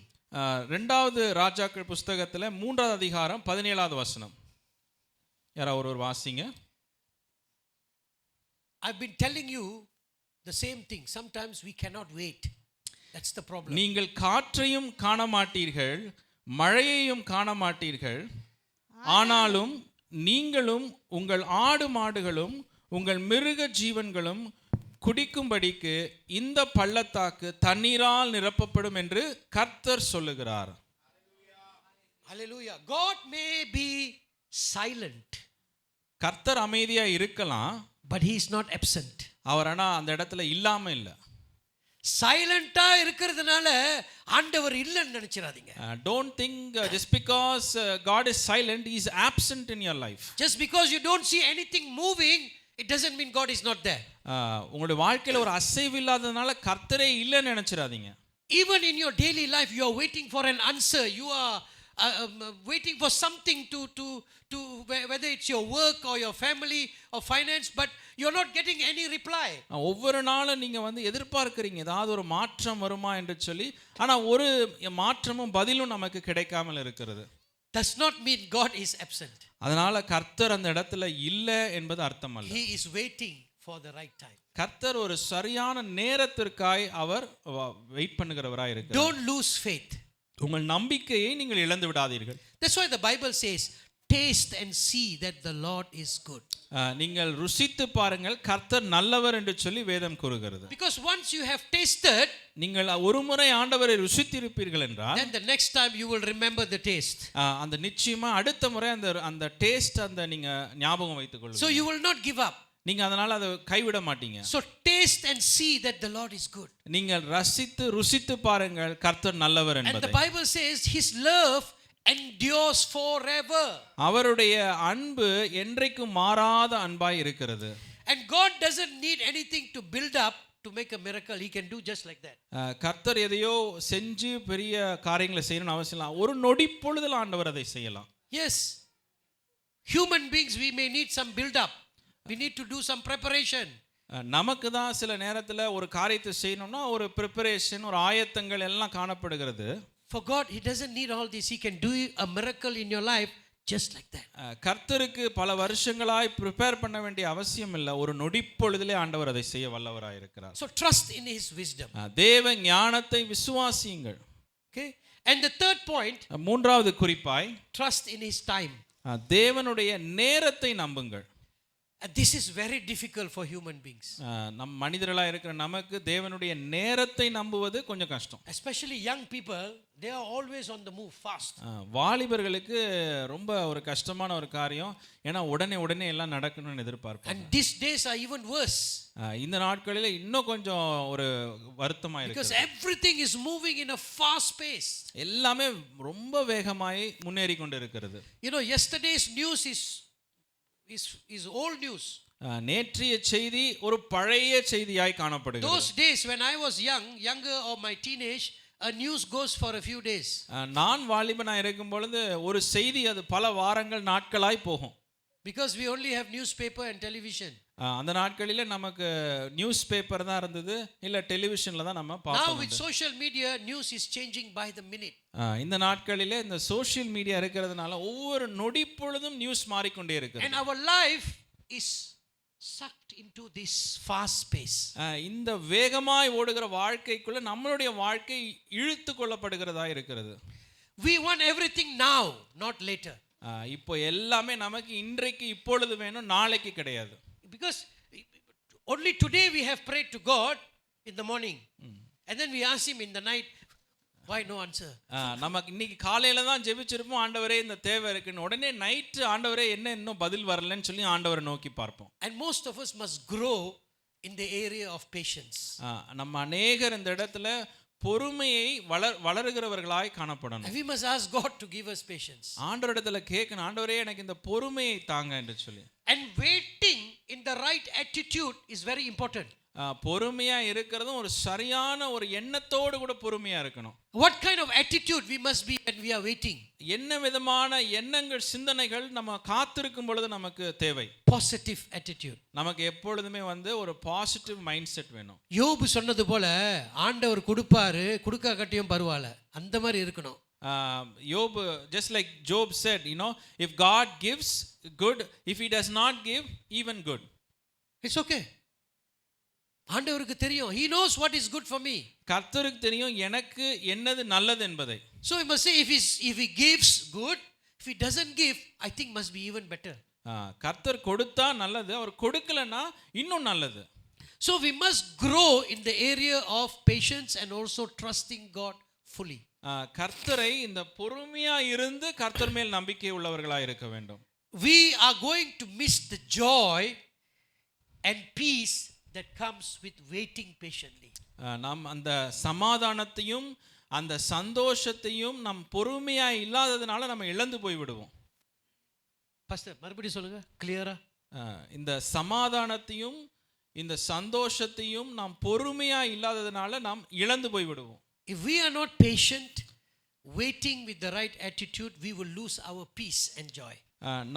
இரண்டாவது ராஜாக்கள் புஸ்தகத்துல 3வது அதிகாரம் 17வது வசனம். யாராவது ஒருவர் வாசிங்க. I've been telling you the same thing. Sometimes we cannot wait. That's the problem. நீங்கள் காற்றையும் காண மாட்டீர்கள், மழையையும் காண மாட்டீர்கள், ஆனாலும் நீங்களும் உங்கள் ஆடு மாடுகளும் உங்கள் மிருக ஜீவன்களும் குடிக்கும்படிக்கு இந்த பள்ளத்தாக்கு தண்ணீரால் நிரப்பப்படும் என்று கர்த்தர் சொல்லுகிறார். Hallelujah. God may be silent, கர்த்தர் அமைதியா இருக்கலாம், but he is not absent. அவர் ஆனா அந்த இடத்துல இல்லாம இல்ல. சைலண்டா இருக்கிறதுனால ஆண்டவர் இல்லைன்னு நினைச்சிராதீங்க. Don't think just because God is silent, he is absent in your life. Just because you don't see anything moving, it doesn't mean God is not there. உங்களுடைய வாழ்க்கையில ஒரு அசைவு இல்லாதனால கர்த்தரே இல்லைன்னு நினைச்சிராதீங்க. Even in your daily life, you are waiting for an answer. You are waiting for something to whether it's your work or your family or finance, but you're not getting any reply. ஒவ்வொரு நாளும் நீங்க எதிர்பார்க்கிறீங்க ஏதாவது ஒரு மாற்றம் வருமா என்று சொல்லி, ஆனா ஒரு மாற்றமும் பதிலும் நமக்கு கிடைக்காமல் இருக்கிறது. Does not mean God is absent. அதனால கர்த்தர் அந்த இடத்துல இல்ல என்பது அர்த்தம் அல்ல. He is waiting for the right time. கர்த்தர் ஒரு சரியான நேரத்திற்காய் அவர் வெயிட் பண்ணுகிறவராய் இருக்கிறார். Don't lose faith. உங்கள் நம்பிக்கையை நீங்கள் இழந்து விடாதீர்கள். That's why the Bible says, taste and see that the Lord is good. நீங்கள் ருசித்து பாருங்கள், கர்த்தர் நல்லவர் என்று சொல்லி வேதம் கூறுகிறது. Because once you have tasted, நீங்கள் ஒரு முறை ஆண்டவரை ருசித்திருப்பீர்கள் என்றால், then the next time you will remember the taste. அந்த நிச்சயமா அடுத்த முறை அந்த டேஸ்ட் நீங்க ஞாபகம் வைத்துக் கொள்ளுங்கள். So you will not give up. நீங்க அதனால அதை கைவிட மாட்டீங்க. So taste and see that the Lord is good. நீங்கள் ரசித்து ருசித்து பாருங்கள், கர்த்தர் நல்லவர் என்பதை. And the Bible says his love endures forever. அவருடைய அன்பு என்றைக்கும் மாறாத அன்பாய் இருக்கிறது. And God doesn't need anything to build up to make a miracle. He can do just like that. கர்த்தர் எதையோ செஞ்சு பெரிய காரியங்களை செய்யணும்னு அவசியம் இல்லை. ஒரு நொடி பொழுதுல ஆண்டவர் அதை செய்யலாம். Yes. Human beings, we may need some build up. We need to do some preparation. நமக்கு தான் சில நேரத்தில் ஒரு காரியத்தை செய்யணும்னா ஒரு ப்ரிப்பரேஷன், ஒரு ஆயத்தங்கள் எல்லாம் காணப்படுகிறது. For God, he doesn't need all this. He can do a miracle in your life just like that. கர்த்தருக்கு பல வருஷங்களாய் ப்ரிப்பேர் பண்ண வேண்டிய அவசியம் இல்லை. ஒரு நொடி பொழுதிலே ஆண்டவர் அதை செய்ய வல்லவராய் இருக்கிறார். So trust in his wisdom. தேவ ஞானத்தை விசுவாசியுங்கள். Okay? And the third point, மூன்றாவது குறிப்பாய், trust in his time. தேவனுடைய நேரத்தை நம்புங்கள். This is very difficult for human beings. நம் மனிதர்களாக இருக்கிற நமக்கு தேவனுடைய நேரத்தை நம்புவது கொஞ்சம் கஷ்டம். Especially young people, they are always on the move fast. வாலிபர்களுக்கு ரொம்ப ஒரு கஷ்டமான ஒரு காரியம். ஏன்னா உடனே எல்லாம் நடக்கணும்னு எதிர்பார்ப்பாங்க. And these days are even worse. இந்த நாட்களில் இன்னும் கொஞ்சம் ஒரு வருத்தமா இருக்கு. Because everything is moving in a fast pace. எல்லாமே ரொம்ப வேகமாய் முன்னேறி கொண்டு இருக்கிறது. You know, yesterday's news is old news. நேற்றைய செய்தி ஒரு பழைய செய்தியாய் காணப்படுகிறது. Those days when I was younger or my teenage, a news goes for a few days. நான் வாலிபனா இருக்கும் பொழுது ஒரு செய்தி அது பல வாரங்கள் நாட்களாய் போகும். Because we only have newspaper and television. அந்த நாட்களில நமக்கு நியூஸ் பேப்பர் தான் இருந்தது, இல்ல டெலிவிஷன்ல தான் நம்ம பார்த்தோம். Now with social media, news is changing by the minute. இந்த நாட்களிலே இந்த சோஷியல் மீடியா இருக்கிறதுனால ஒவ்வொரு நொடி பொழுதும் நியூஸ் மாறிக்கொண்டே இருக்கிறது. And our life is sucked into this fast pace. இந்த வேகமாய் ஓடுகிற வாழ்க்கைக்குள்ள நம்மளுடைய வாழ்க்கை இழுத்து கொள்ளப்படுகிறதா இருக்கிறது. We want everything now, not later. இப்போ எல்லாமே நமக்கு இன்றைக்கு இப்பொழுது வேணும், நாளைக்கு கிடையாது. Because only today we have prayed to God in the morning. And then we ask him in the night, why no answer? நமக்கு இன்னைக்கு காலையில தான் ஜெபிச்சிருப்போம், ஆண்டவரே இந்த தேவை இருக்குன்னு. உடனே நைட் ஆண்டவரே என்ன இன்னும் பதில் வரலன்னு சொல்லி ஆண்டவரை நோக்கி பார்ப்போம். And most of us must grow in the area of patience. நம்ம அநேகர் இந்த இடத்துல பொறுமையை வளருகிறவர்களாய் காணப்படணும். We must ask God to give us patience. ஆண்டவரிடத்துல கேட்கணும், ஆண்டவரே எனக்கு இந்த பொறுமையை தாங்க என்று சொல்லி. And waiting in the right attitude is very important. பொறுமையா இருக்கிறதும் ஒரு சரியான ஒரு எண்ணத்தோடு கூட பொறுமையா இருக்கணும். What kind of attitude we must be when we are waiting? என்ன விதமான எண்ணங்கள் சிந்தனைகள் நம்ம காத்திருக்கும் பொழுது நமக்கு தேவை? Positive attitude. நமக்கு எப்பொழுதுமே ஒரு பாசிட்டிவ் மைண்ட் செட் வேணும். யோபு சொன்னது போல ஆண்டவர் கொடுப்பாரு, கொடுக்காட்டியும் பரவாயில்ல, அந்த மாதிரி இருக்கணும். Job, just like Job said, if God gives, good. If he does not give, even good. It's okay. ஆண்டவருக்கு தெரியும். He knows what is good for me. கர்த்தருக்கு தெரியும் எனக்கு என்னது நல்லது என்பதை. So we must say if he gives, good. If he doesn't give, I think must be even better. கர்த்தர் கொடுத்தா நல்லது, அவர் கொடுக்கலனா இன்னும் நல்லது. So we must grow in the area of patience and also trusting God fully. கர்த்தரை இந்த பொறுமையா இருந்து கர்த்தர் மேல் நம்பிக்கை உள்ளவர்களாய் இருக்க வேண்டும். We are going to miss the joy and peace that comes with waiting patiently. நாம் அந்த சமாதானத்தையும் அந்த சந்தோஷத்தையும் நம் பொறுமையா இல்லாததனால நம்ம இழந்து போய் விடுவோம். பாஸ்டர் மறுபடியும் சொல்லுங்க கிளியரா. இந்த சமாதானத்தையும் இந்த சந்தோஷத்தையும் நாம் பொறுமையா இல்லாததனால நாம் இழந்து போய் விடுவோம். If we are not patient, waiting with the right attitude, we will lose our peace and joy.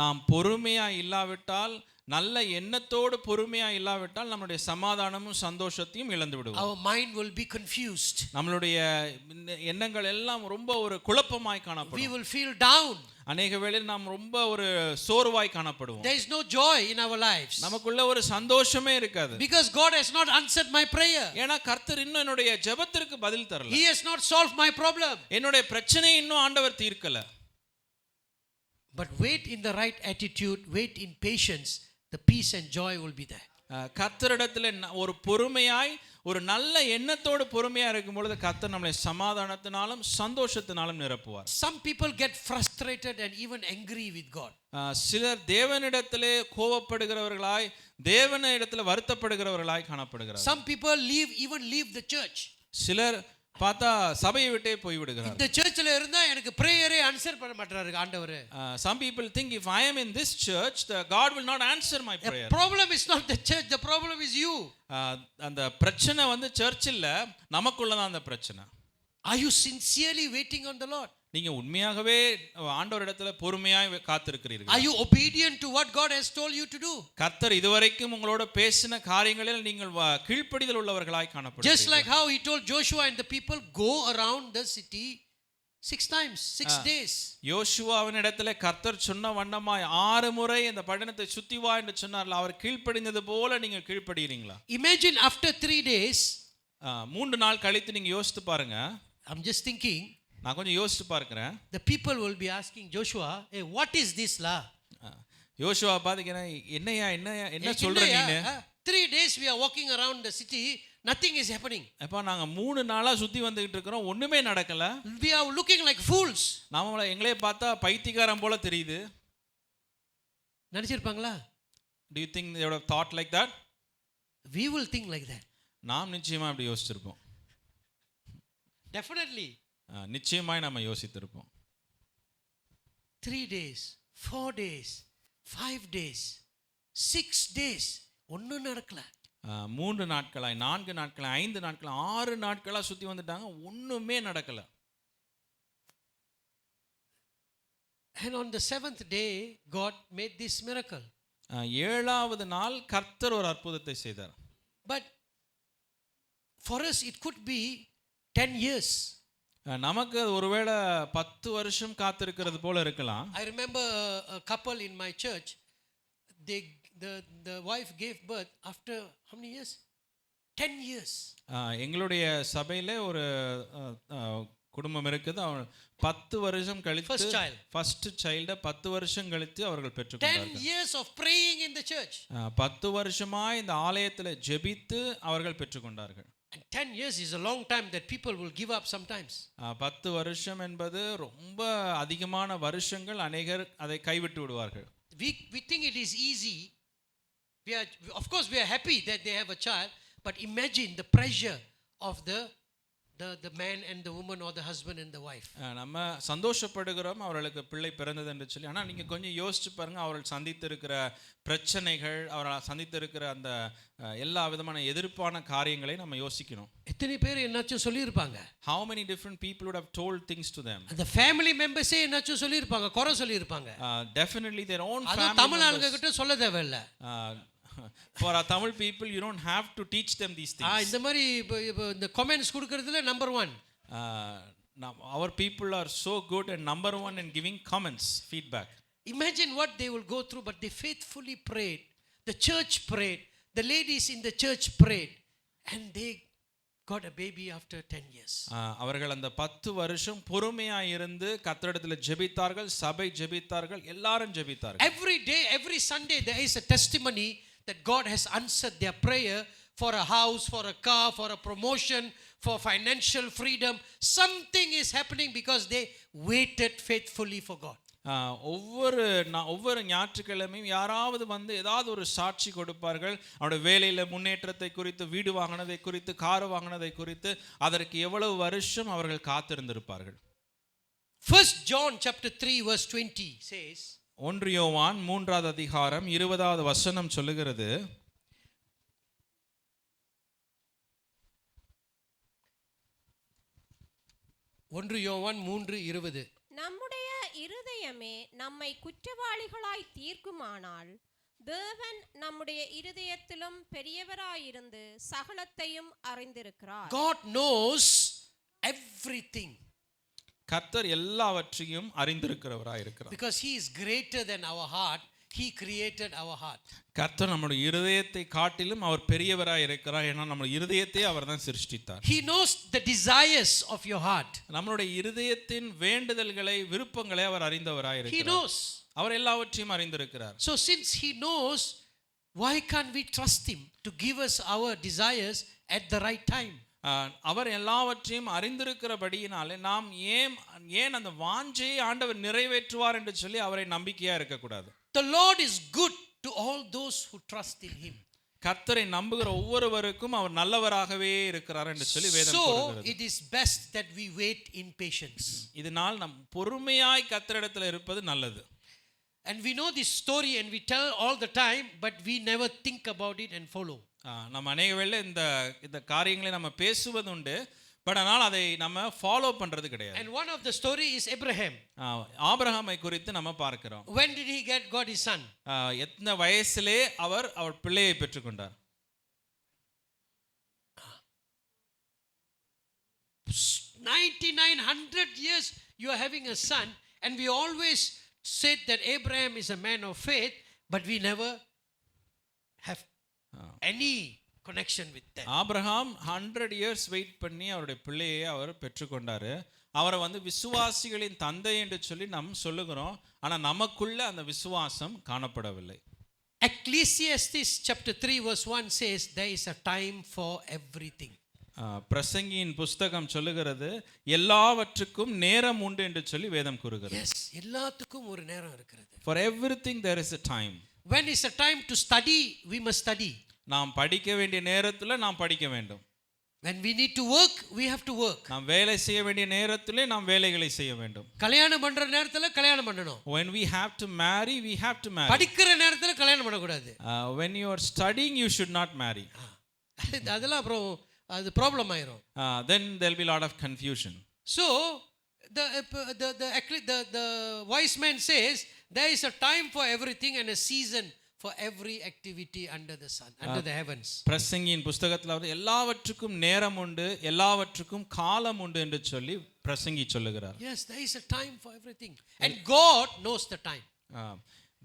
நாம் பொறுமையா இல்லாவிட்டால், நல்ல எண்ணத்தோடு பொறுமையா இல்லாவிட்டால் நம்மளுடைய சமாதானமும் சந்தோஷத்தையும் இழந்து விடுவோம். Our mind will be confused. நம்மளுடைய எண்ணங்கள் எல்லாம் ரொம்ப ஒரு குழப்பமாய் காணப்படும். We will feel down. அநேக வேளையில் நாம் ரொம்ப ஒரு சோர்வாய் காணப்படுவோம். There is no joy in our lives. நமக்குள்ள ஒரு சந்தோஷமே இருக்காது. Because God has not answered my prayer. ஏனா கர்த்தர் இன்னும் என்னுடைய ஜெபத்திற்கு பதில் தரல. He has not solved my problem. என்னுடைய பிரச்சனையை இன்னும் ஆண்டவர் தீர்க்கல. But wait in the right attitude, wait in patience, the peace and joy will be there. கர்த்தரிடத்தில் ஒரு பொறுமையாய் ஒரு நல்ல எண்ணத்தோடு பொறுமையா இருக்கும் பொழுது கர்த்தர் நம்மை சமாதானத்தினாலும் சந்தோஷத்தினாலும் நிரப்புவார். Some people get frustrated and even angry with God. சிலர் தேவனிடத்திலே கோபப்படுகிறவர்களாய், தேவனிடத்தில் வருத்தப்படுகிறவர்களாய் காணப்படுகிறார்கள். Some people leave the church. சிலர் பார்த்தா சபையை விட்டே போய் விடுகிறார்கள். இந்த சர்ச்சில் இருந்தா எனக்கு பிரேயரே ஆன்சர் பண்ண மாட்டாரு ஆண்டவர். Some people think if I am in this church, the God will not answer my prayer. The problem is not the church, the problem is you. அந்த பிரச்சனை சர்ச் இல்ல, நமக்குள்ள தான் அந்த பிரச்சனை. Are you sincerely waiting on the Lord? நீங்க உண்மையாகவே ஆண்டவரிடத்துல பொறுமையாய் காத்திருக்கிறீர்கள்? Are you obedient to what God has told you to do? கர்த்தர் இதுவரைக்கும் உங்களோட பேசின காரியங்களில் நீங்கள் கீழ்ப்படிதல் உள்ளவர்களாய் காணப்படுகிறீர்கள். Just like how he told Joshua and the people, go around the city 6 times, 6 days. யோசுவாவினிடத்திலே கர்த்தர் சொன்ன வண்ணமாய் 6 முறை இந்த பட்டணத்தை சுத்தி வா என்று சொன்னார். அவர் கீழ்ப்படிந்தது போல நீங்கள் கீழ்ப்படிறீங்களா? Imagine after 3 days, 3 நாள் கழித்து நீங்க யோசித்து பாருங்க. I'm just thinking, நான் கொஞ்சம் யோசிச்சு பார்க்கிறேன். The people will be asking Joshua, hey, what is this law? யோசுவா பாத்தீங்கன்னா என்ன சொல்ற நீ? 3 days we are walking around the city, nothing is happening. அப்ப நாங்க 3 நாளா சுத்தி வந்துகிட்டு இருக்கோம், ஒண்ணுமே நடக்கல. We are looking like fools. நாம எங்களே பார்த்தா பைத்தியக்காரன் போல தெரியுது. நினைச்சிருப்பாங்களா? Do you think they would have thought like that? We will think like that. நாம் நிச்சயமா அப்படி யோசிச்சிருப்போம். Definitely. நிச்சயமாய் நாம யோசித்திருப்போம். 3 days, 4 days, 5 days, 6 days, ஒண்ணும் நடக்கல. 3 நாட்களாய், 4 நாட்களாய், 5 நாட்களாய், 6 நாட்களா சுத்தி வந்துட்டாங்க, ஒண்ணுமே நடக்கல. And on the 7th day God made this miracle. 7வது நாள் கர்த்தர் ஒரு அற்புதத்தை செய்தார். But for us it could be 10 years. நமக்கு ஒருவேளை 10 வருஷம் காத்திருக்கிறது போல இருக்கலாம். I remember a couple in my church, the wife gave birth after how many years? 10 years. எங்களுடைய சபையில ஒரு குடும்பம் இருக்குது. 10 வருஷம் கழித்து ஃபர்ஸ்ட் சைல்ட 10 வருஷம் கழித்து அவர்கள் பெற்றுக்கொண்டார்கள். 10 years of praying in the church. 10 வருஷமாய் இந்த ஆலயத்தில் ஜெபித்து அவர்கள் பெற்றுக்கொண்டார்கள். And 10 years is a long time that people will give up sometimes. 10 வருஷம் என்பது ரொம்ப அதிகமான வருஷங்கள், அநேகர் அதை கைவிட்டு விடுவார்கள். We think it is easy. Of course we are happy that they have a child, but imagine the pressure of the the man and the woman or the husband and the wife. நம்ம சந்தோஷப்படுகிறோம் அவர்களுக்கு பிள்ளை பிறந்தது என்று சொல்லி. ஆனால் நீங்கள் கொஞ்சம் யோசிச்சு பாருங்கள், அவர்கள் சந்தித்திருக்கிற பிரச்சனைகள், அவர்கள் சந்தித்திருக்கிற அந்த எல்லா விதமான எதிர்ப்பான காரியங்களை நம்ம யோசிக்கணும். எத்தனை பேர் என்னாச்சும் சொல்லியிருப்பாங்க. How many different people would have told things to them? அந்த ஃபேமிலி மெம்பர்ஸே என்னாச்சும் சொல்லியிருப்பாங்க, குறை சொல்லியிருப்பாங்க. Definitely their own அது family தமிழ் ஆளுங்க members. கிட்ட சொல்ல தேவையில்லை. For our Tamil people, you don't have to teach them these things. இந்த மாதிரி இப்போ இந்த கமெண்ட்ஸ் கொடுக்கறதுல number 1. Our people are so good and number one in giving comments, feedback. Imagine what they will go through, but they faithfully prayed. The church prayed. The ladies in the church prayed. And they got a baby after 10 years. அவர்கள் அந்த 10 வருஷம் பொறுமையாக இருந்து கர்த்தரிடத்தில் ஜெபித்தார்கள், சபை ஜெபித்தார்கள், எல்லாரும் ஜெபித்தார்கள். Every day, every Sunday, there is a testimony that God has answered their prayer for a house, for a car, for a promotion, for financial freedom. Something is happening because they waited faithfully for God. ஒவ்வொரு ஞாயிற்றுக்கிழமையும் யாராவது வந்து ஏதாவது ஒரு சாட்சி கொடுப்பார்கள். அவருடைய வேலையில் முன்னேற்றத்தை குறித்து, வீடு வாங்கினதை குறித்து, கார் வாங்கினதை குறித்து, அதற்கு எவ்வளவு வருஷம் அவர்கள் காத்திருந்திருப்பார்கள். 1 John chapter 3 verse 20 says, 1 யோவான் 3வது அதிகாரம் 20வது வசனம் சொல்லுகிறது, 1 யோவான் 3:20, நம்முடைய இருதயமே நம்மை குற்றவாளிகளாய் தீர்க்குமானால் தேவன் நம்முடைய இருதயத்திலும் பெரியவராயிருந்து சகலத்தையும் அறிந்திருக்கிறார். God knows everything. கர்த்தர் எல்லாவற்றையும் அறிந்திருக்கிறவராய் இருக்கிறார். Because he is greater than our heart, he created our heart. கர்த்தர் நம்முடைய இருதயத்தை காட்டிலும் அவர் பெரியவராய் இருக்கிறார். ஏன்னா நம்முடைய இருதயத்தை அவர்தான் சிருஷ்டித்தார். He knows the desires of your heart. நம்முடைய இருதயத்தின் வேண்டுதல்களை, விருப்பங்களை அவர் அறிந்தவராய் He இருக்கிறார். knows. அவர் எல்லாவற்றையும் அறிந்திருக்கிறார். So since he knows, why can't we trust him to give us our desires at the right time? அவர் எல்லாவற்றையும் அறிந்திருக்கிறபடியினாலே நாம் ஏன் அந்த வாஞ்சையை ஆண்டவர் நிறைவேற்றுவார் என்று சொல்லி அவரை நம்பிக்கையா இருக்கக்கூடாது. The Lord is good to all those who trust in him. கர்த்தரை நம்புகிற ஒவ்வொருவருக்கும் அவர் நல்லவராகவே இருக்கிறார் என்று சொல்லி வேதம் So கூறுகிறது. it is best that we wait in patience. இதனால் நம் பொறுமையாய் கர்த்தரிடத்தில் இருப்பது நல்லது. And we know this story and we tell all the time, but we never think about it and follow. நம்ம அநேக வேளை இந்த காரியங்களை நம்ம பேசுவது உண்டு, பட் ஆனால் அதை நம்ம ஃபாலோ பண்றது கிடையாது. And one of the story is Abraham. ஆபிரகாமை குறித்து நம்ம பார்க்கிறோம். When did he got his son? எத்தனை வயசிலே அவர் பிள்ளையை பெற்றுக்கொண்டார்? 9900 years you are having a son, and we always said that Abraham is a man of faith, but we never have any connection with that. Abraham 100 years wait பண்ணி அவருடைய பிள்ளையை அவர் பெற்றுக்கொண்டாரு. அவரை வந்து விசுவாசிகளின் தந்தை என்று சொல்லி நாம் சொல்லுகிறோம், ஆனால் நமக்குள்ள அந்த விசுவாசம் காணப்படவில்லை. Ecclesiastes chapter 3 verse 1 says there is a time for everything. பிரசங்கியின் புஸ்தகம் சொல்லுகிறது எல்லாவற்றுக்கும் நேரம் உண்டு என்று சொல்லி வேதம் கூறுகிறது. Yes, எல்லாத்துக்கும் ஒரு நேரம் இருக்கிறது. For everything there is a time. When is a time to study, we must study. நாம் படிக்க வேண்டிய நேரத்துல நாம் படிக்க வேண்டும். When we need to work, we have to work. நாம் வேலை செய்ய வேண்டிய நேரத்திலே நாம் வேலைகளை செய்ய வேண்டும். கல்யாணம் பண்ற நேரத்துல கல்யாணம் பண்ணணும். When we have to marry, we have to marry. படிக்கிற நேரத்துல கல்யாணம் பண்ண கூடாது. When you are studying, you should not marry. அதெல்லாம் அப்புறம் அது ப்ராப்ளம் ஆயிரும். Then there will be a lot of confusion. So the wise man says there is a time for everything and a season for every activity under the sun, under the heavens. பிரசங்கியின் புஸ்தகத்துல வந்து எல்லாவற்றுக்கும் நேரம் உண்டு, எல்லாவற்றுக்கும் காலம் உண்டு என்று சொல்லி பிரசங்கி சொல்லுகிறார். Yes, there is a time for everything, and God knows the time.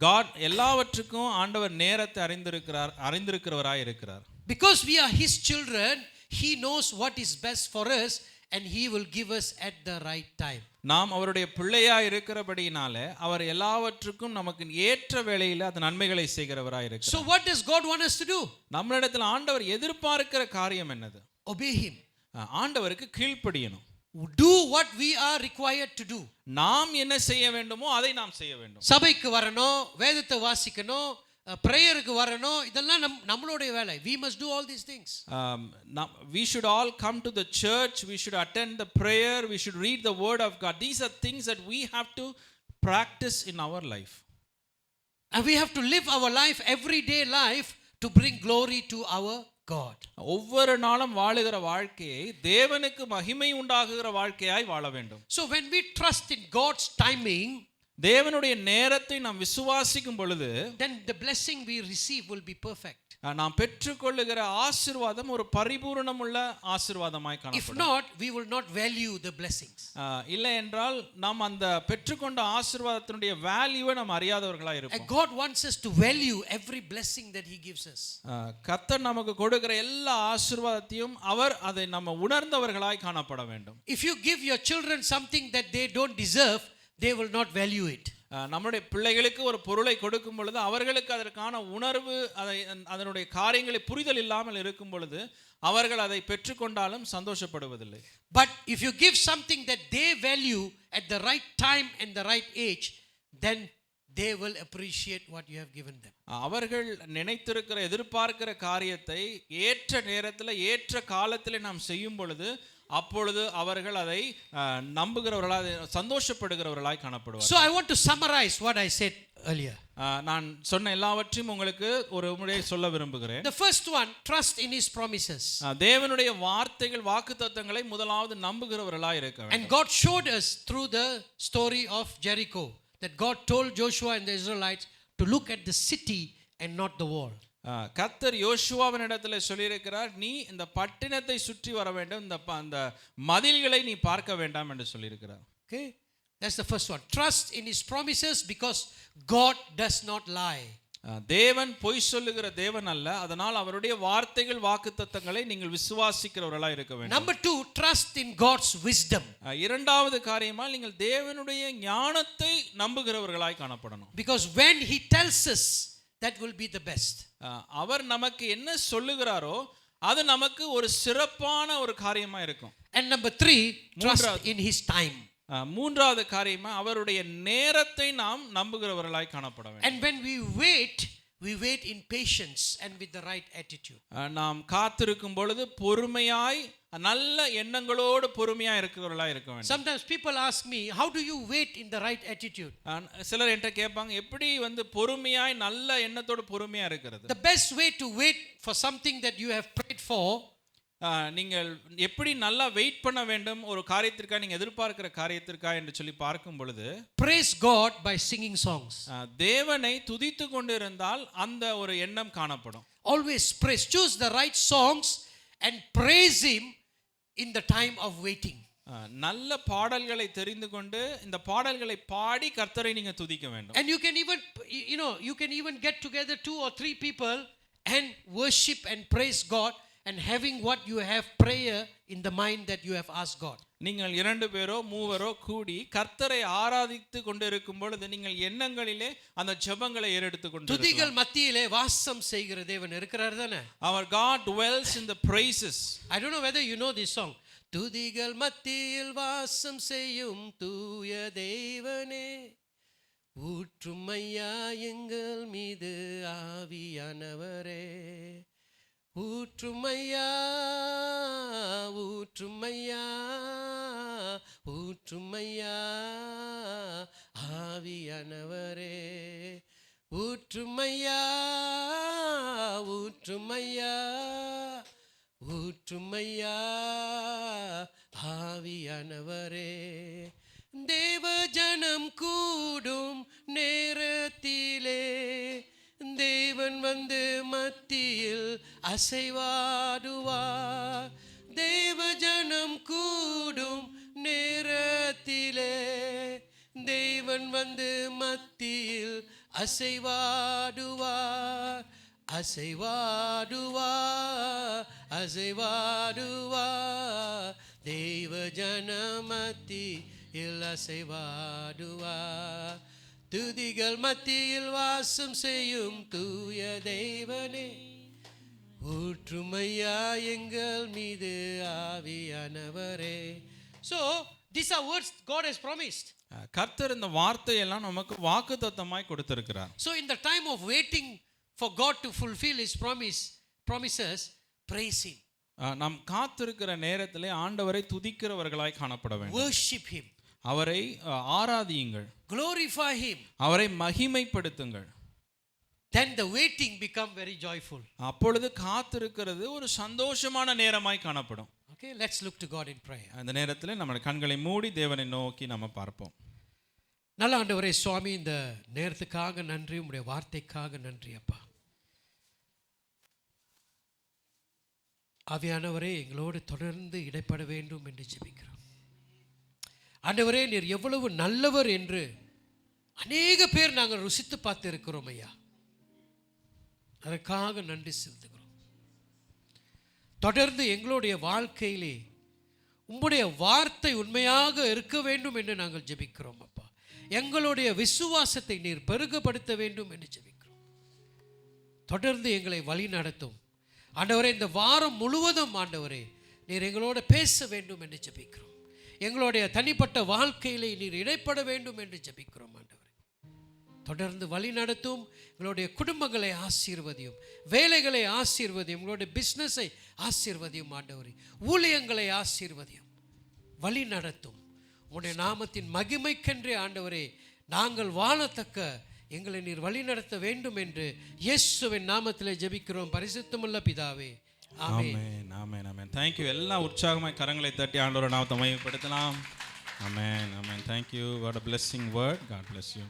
God எல்லாவற்றுக்கும் ஆண்டவர் நேரத்தை அறிந்திருக்கிறவராய் இருக்கிறார். Because we are his children, he knows what is best for us and he will give us at the right time. நாம் அவருடைய பிள்ளையா இருக்கிறபடியினாலே அவர் எல்லாவற்றுக்கும் நமக்கு ஏற்ற வேளையில அந்த நன்மைகளை செய்கிறவராய் இருக்கிறார். So what does God want us to do? நம்மளிடத்தில் ஆண்டவர் எதிர்பார்க்கிற காரியம் என்னது? Obey him. ஆண்டவருக்கு கீழ்ப்படியணும். Do what we are required to do. நாம் என்ன செய்ய வேண்டுமோ அதை நாம் செய்ய வேண்டும். சபைக்கு வரணும், வேதத்தை வாசிக்கணும், ப்ரேயருக்கு வரணும், இதெல்லாம் நம்மளுடைய வேலை. we must do all these things. We should all come to the church, we should attend the prayer, we should read the word of God. These are things that we have to practice in our life. And we have to live our life, everyday life, to bring glory to our God. ஒவ்வொரு நாளும் வாழுகிற வாழ்க்கையை தேவனுக்கு மகிமை உண்டாகுகிற வாழ்க்கையாய் வாழ வேண்டும். So when we trust in God's timing, தேவனுடைய நேரத்தை நாம் விசுவாசிக்கும் பொழுது, then the blessing we receive will be perfect. நாம் பெற்றுக்கொள்ளுகிற ஆசீர்வாதம் ஒரு பரிபூரணமுள்ள ஆசீர்வாதமாய் If காணப்படும். not, we will not value the blessings. இல்லை என்றால் நாம் அந்த பெற்றுக்கொண்ட ஆசீர்வாதத்தினுடைய வேல்யூவை நாம் அறியாதவர்களாய் And இருப்போம். God wants us to value every blessing that He gives us. கர்த்தர் நமக்கு கொடுக்கிற எல்லா ஆசீர்வாதத்தையும் அவர் அதை நம்ம உணர்ந்தவர்களாய் காணப்பட வேண்டும். If you give your children something that they don't deserve, they will not value it. நம்முடைய பிள்ளைகளுக்கு ஒரு பொருளை கொடுக்கும் பொழுது அவர்களுக்கு அதற்கான உணர்வு, அதனுடைய காரியங்களை புரிதல் இல்லாமல் இருக்கும் பொழுது அவர்கள் அதை பெற்றுக்கொண்டாலும் சந்தோஷப்படுவதில்லை. But if you give something that they value at the right time and the right age, then they will appreciate what you have given them. அவர்கள் நினைத்திருக்கிற எதிர்பார்க்கிற காரியத்தை ஏற்ற நேரத்தில் ஏற்ற காலத்தில் நாம் செய்யும் பொழுது அப்பொழுது அவர்கள் அதை நம்புகிறவர்களாய் சந்தோஷப்படுகிறவர்களாய் காணப்படுவார்கள். So I want to summarize what I said earlier. நான் சொன்ன எல்லாவற்றையும் உங்களுக்கு ஒரு முறை சொல்ல விரும்புகிறேன். The first one, trust in His promises. தேவனுடைய வார்த்தைகள் வாக்குத்தத்தங்களை முதலாவது நம்புகிறவர்களாய் இருக்க வேண்டும். And God showed us through the story of Jericho that God told Joshua and the Israelites to look at the city and not the wall. கர்த்தர் யோசுவாவினிடத்தில் சொல்லியிருக்கிறார், நீ இந்த பட்டணத்தை சுற்றி வர வேண்டும், இந்த மதில்களை நீ பார்க்க வேண்டாம் என்று சொல்லியிருக்கிறார். Okay, that's the first one. Trust in His promises because God does not lie. தேவன் பொய் சொல்லுகிற தேவன் அல்ல, அதனால் அவருடைய வார்த்தைகள் வாக்குத்தத்தங்களை நீங்கள் விசுவாசிக்கிறவர்களாய் இருக்க வேண்டும். Number 2, trust in God's wisdom. இரண்டாவது காரியமா நீங்கள் தேவனுடைய ஞானத்தை நம்புகிறவர்களாய் காணப்படணும். Because when He tells us, that will be the best. அவர் நமக்கு என்ன சொல்லுகிறாரோ அது நமக்கு ஒரு சிறப்பான ஒரு காரியமா இருக்கும். And number 3, trust in His time. மூன்றாவது காரியமா அவருடைய நேரத்தை நாம் நம்புகிறவர்களாய் காணப்பட வேண்டும். And when we wait in patience and with the right attitude. நாம் காத்திருக்கும் பொழுது பொறுமையாய் நல்ல எண்ணங்களோடு பொறுமையா இருக்கிறவர்களாய் இருக்க வேண்டும். Sometimes people ask me, how do you wait in the right attitude? சிலர் என்கிட்ட கேட்பாங்க, எப்படி பொறுமையாய் நல்ல எண்ணத்தோடு பொறுமையா இருக்கிறது? The best way to wait for something that you have prayed for, நீங்கள் எப்படி நல்லா வெயிட் பண்ண வேண்டும் ஒரு காரியத்திற்காக, நீங்க எதிர்பார்க்கிற காரியத்திற்காக என்று சொல்லி பார்க்கும் பொழுது, praise God by singing songs. தேவனை துதித்து கொண்டிருந்தால் அந்த ஒரு எண்ணம் காணப்படும். Always praise, choose the right songs and praise Him in the time of waiting. நல்ல பாடல்களை தெரிந்து கொண்டு இந்த பாடல்களை பாடி கர்த்தரை நீங்க துதிக்க வேண்டும். And you can even get together 2 or 3 people and worship and praise God, and having what you have prayer in the mind that you have asked God. நீங்கள் 2 பேரோ 3 கூடி கர்த்தரை ஆராதித்து கொண்டிருக்கும் பொழுது நீங்கள் எண்ணங்களிலே அந்த ஜெபங்களை ஏறெடுத்து கொண்டு துதிகள் மத்தியிலே வாசம் செய்கிற தேவன் இருக்கிறார் தானே. Our God dwells in the praises. I don't know whether you know this song. துதிகள் மத்தியில் வாசம் செய்யும் தூய தேவனே, ஊற்றும் ஐயா எங்கள் மீது ஆவியானவரே, ஊற்றும் ஐயா ஊற்றும் ஐயா ஊற்றும் ஐயா ஆவியானவரே, ஊற்றும் ஐயா ஊற்றும் ஐயா ஊற்றும் ஐயா ஆவியானவரே. தேவ ஜனம் கூடும் நேரத்திலே தேவன் வந்து மத்தியில் அசைவாடுவார். தேவ ஜனம் கூடும் நேரத்திலே தேவன் வந்து மத்தியில் அசைவாடுவார். அசைவாடுவார் அசைவாடுவார் தேவ ஜனம் மத்தியில் அசைவாடுவார். துதிகள் மத்தியில் வாசம் செய்யும் தூய தேவனே, ஊற்றுமையா எங்கள் மீது ஆவியானவரே. So these are words God has promised. கர்த்தர் இந்த வார்த்தையெல்லாம் நமக்கு வாக்குத்தத்தமாய் கொடுத்திருக்கிறார். So in the time of waiting for God to fulfill his promises, praise him. நாம் காத்திருக்கிற நேரத்திலே ஆண்டவரை துதிக்கிறவர்களாய் காணப்பட வேண்டும். Worship him. அவரை ஆராதியுங்கள். Glorify him. அவரை மகிமைப்படுத்துங்கள். Then the waiting become very joyful. அப்பொழுது காத்திருக்கிறது ஒரு சந்தோஷமான நேரமாய் காணப்படும். Okay, let's look to God in prayer. அந்த நேரத்தில் நம்ம கண்களை மூடி தேவனை நோக்கி நம்ம பார்ப்போம். நல்ல ஆண்டவரே சுவாமி, இந்த நேரத்துக்காக நன்றி, உம்முடைய வார்த்தைக்காக நன்றி அப்பா. ஆவியானவரே, எங்களோடு தொடர்ந்து இடைப்பட வேண்டும் என்று ஜெபிக்கிறோம். ஆண்டவரே, நீர் எவ்வளவு நல்லவர் என்று அநேக பேர் நாங்கள் ருசித்து பார்த்து இருக்கிறோம் ஐயா. அதற்காக நன்றி செலுத்துகிறோம். தொடர்ந்து எங்களுடைய வாழ்க்கையிலே உம்முடைய வார்த்தை உண்மையாக இருக்க வேண்டும் என்று நாங்கள் ஜெபிக்கிறோம் அப்பா. எங்களுடைய விசுவாசத்தை நீர் பெருகப்படுத்த வேண்டும் என்று ஜெபிக்கிறோம். தொடர்ந்து எங்களை வழி நடத்தும் ஆண்டவரே. இந்த வாரம் முழுவதும் ஆண்டவரே நீர் எங்களோட பேச வேண்டும் என்று ஜெபிக்கிறோம். எங்களுடைய தனிப்பட்ட வாழ்க்கையிலே நீர் இடைப்பட வேண்டும் என்று ஜெபிக்கிறோம் ஆண்டவரே. தொடர்ந்து வழி நடத்தும். எங்களுடைய குடும்பங்களை ஆசீர்வதியும், வேலைகளை ஆசீர்வதியும், எங்களுடைய பிஸ்னஸை ஆசீர்வதியும் ஆண்டவரே. ஊழியங்களை ஆசீர்வதியும், வழி நடத்தும். உன்னுடைய நாமத்தின் மகிமைக்கென்றே ஆண்டவரே நாங்கள் வாழத்தக்க எங்களை நீர் வழி நடத்த வேண்டும் என்று இயேசுவின் நாமத்திலே ஜெபிக்கிறோம் பரிசுத்தமுள்ள பிதாவே. ஆமென். ஆமென். ஆமென். Thank you. எல்லாம் உற்சாகமாய் கரங்களை தட்டி ஆண்டவருடைய நாமத்தை மகிமைப்படுத்தலாம். ஆமென். ஆமென். Thank you. What a blessing word. God bless you.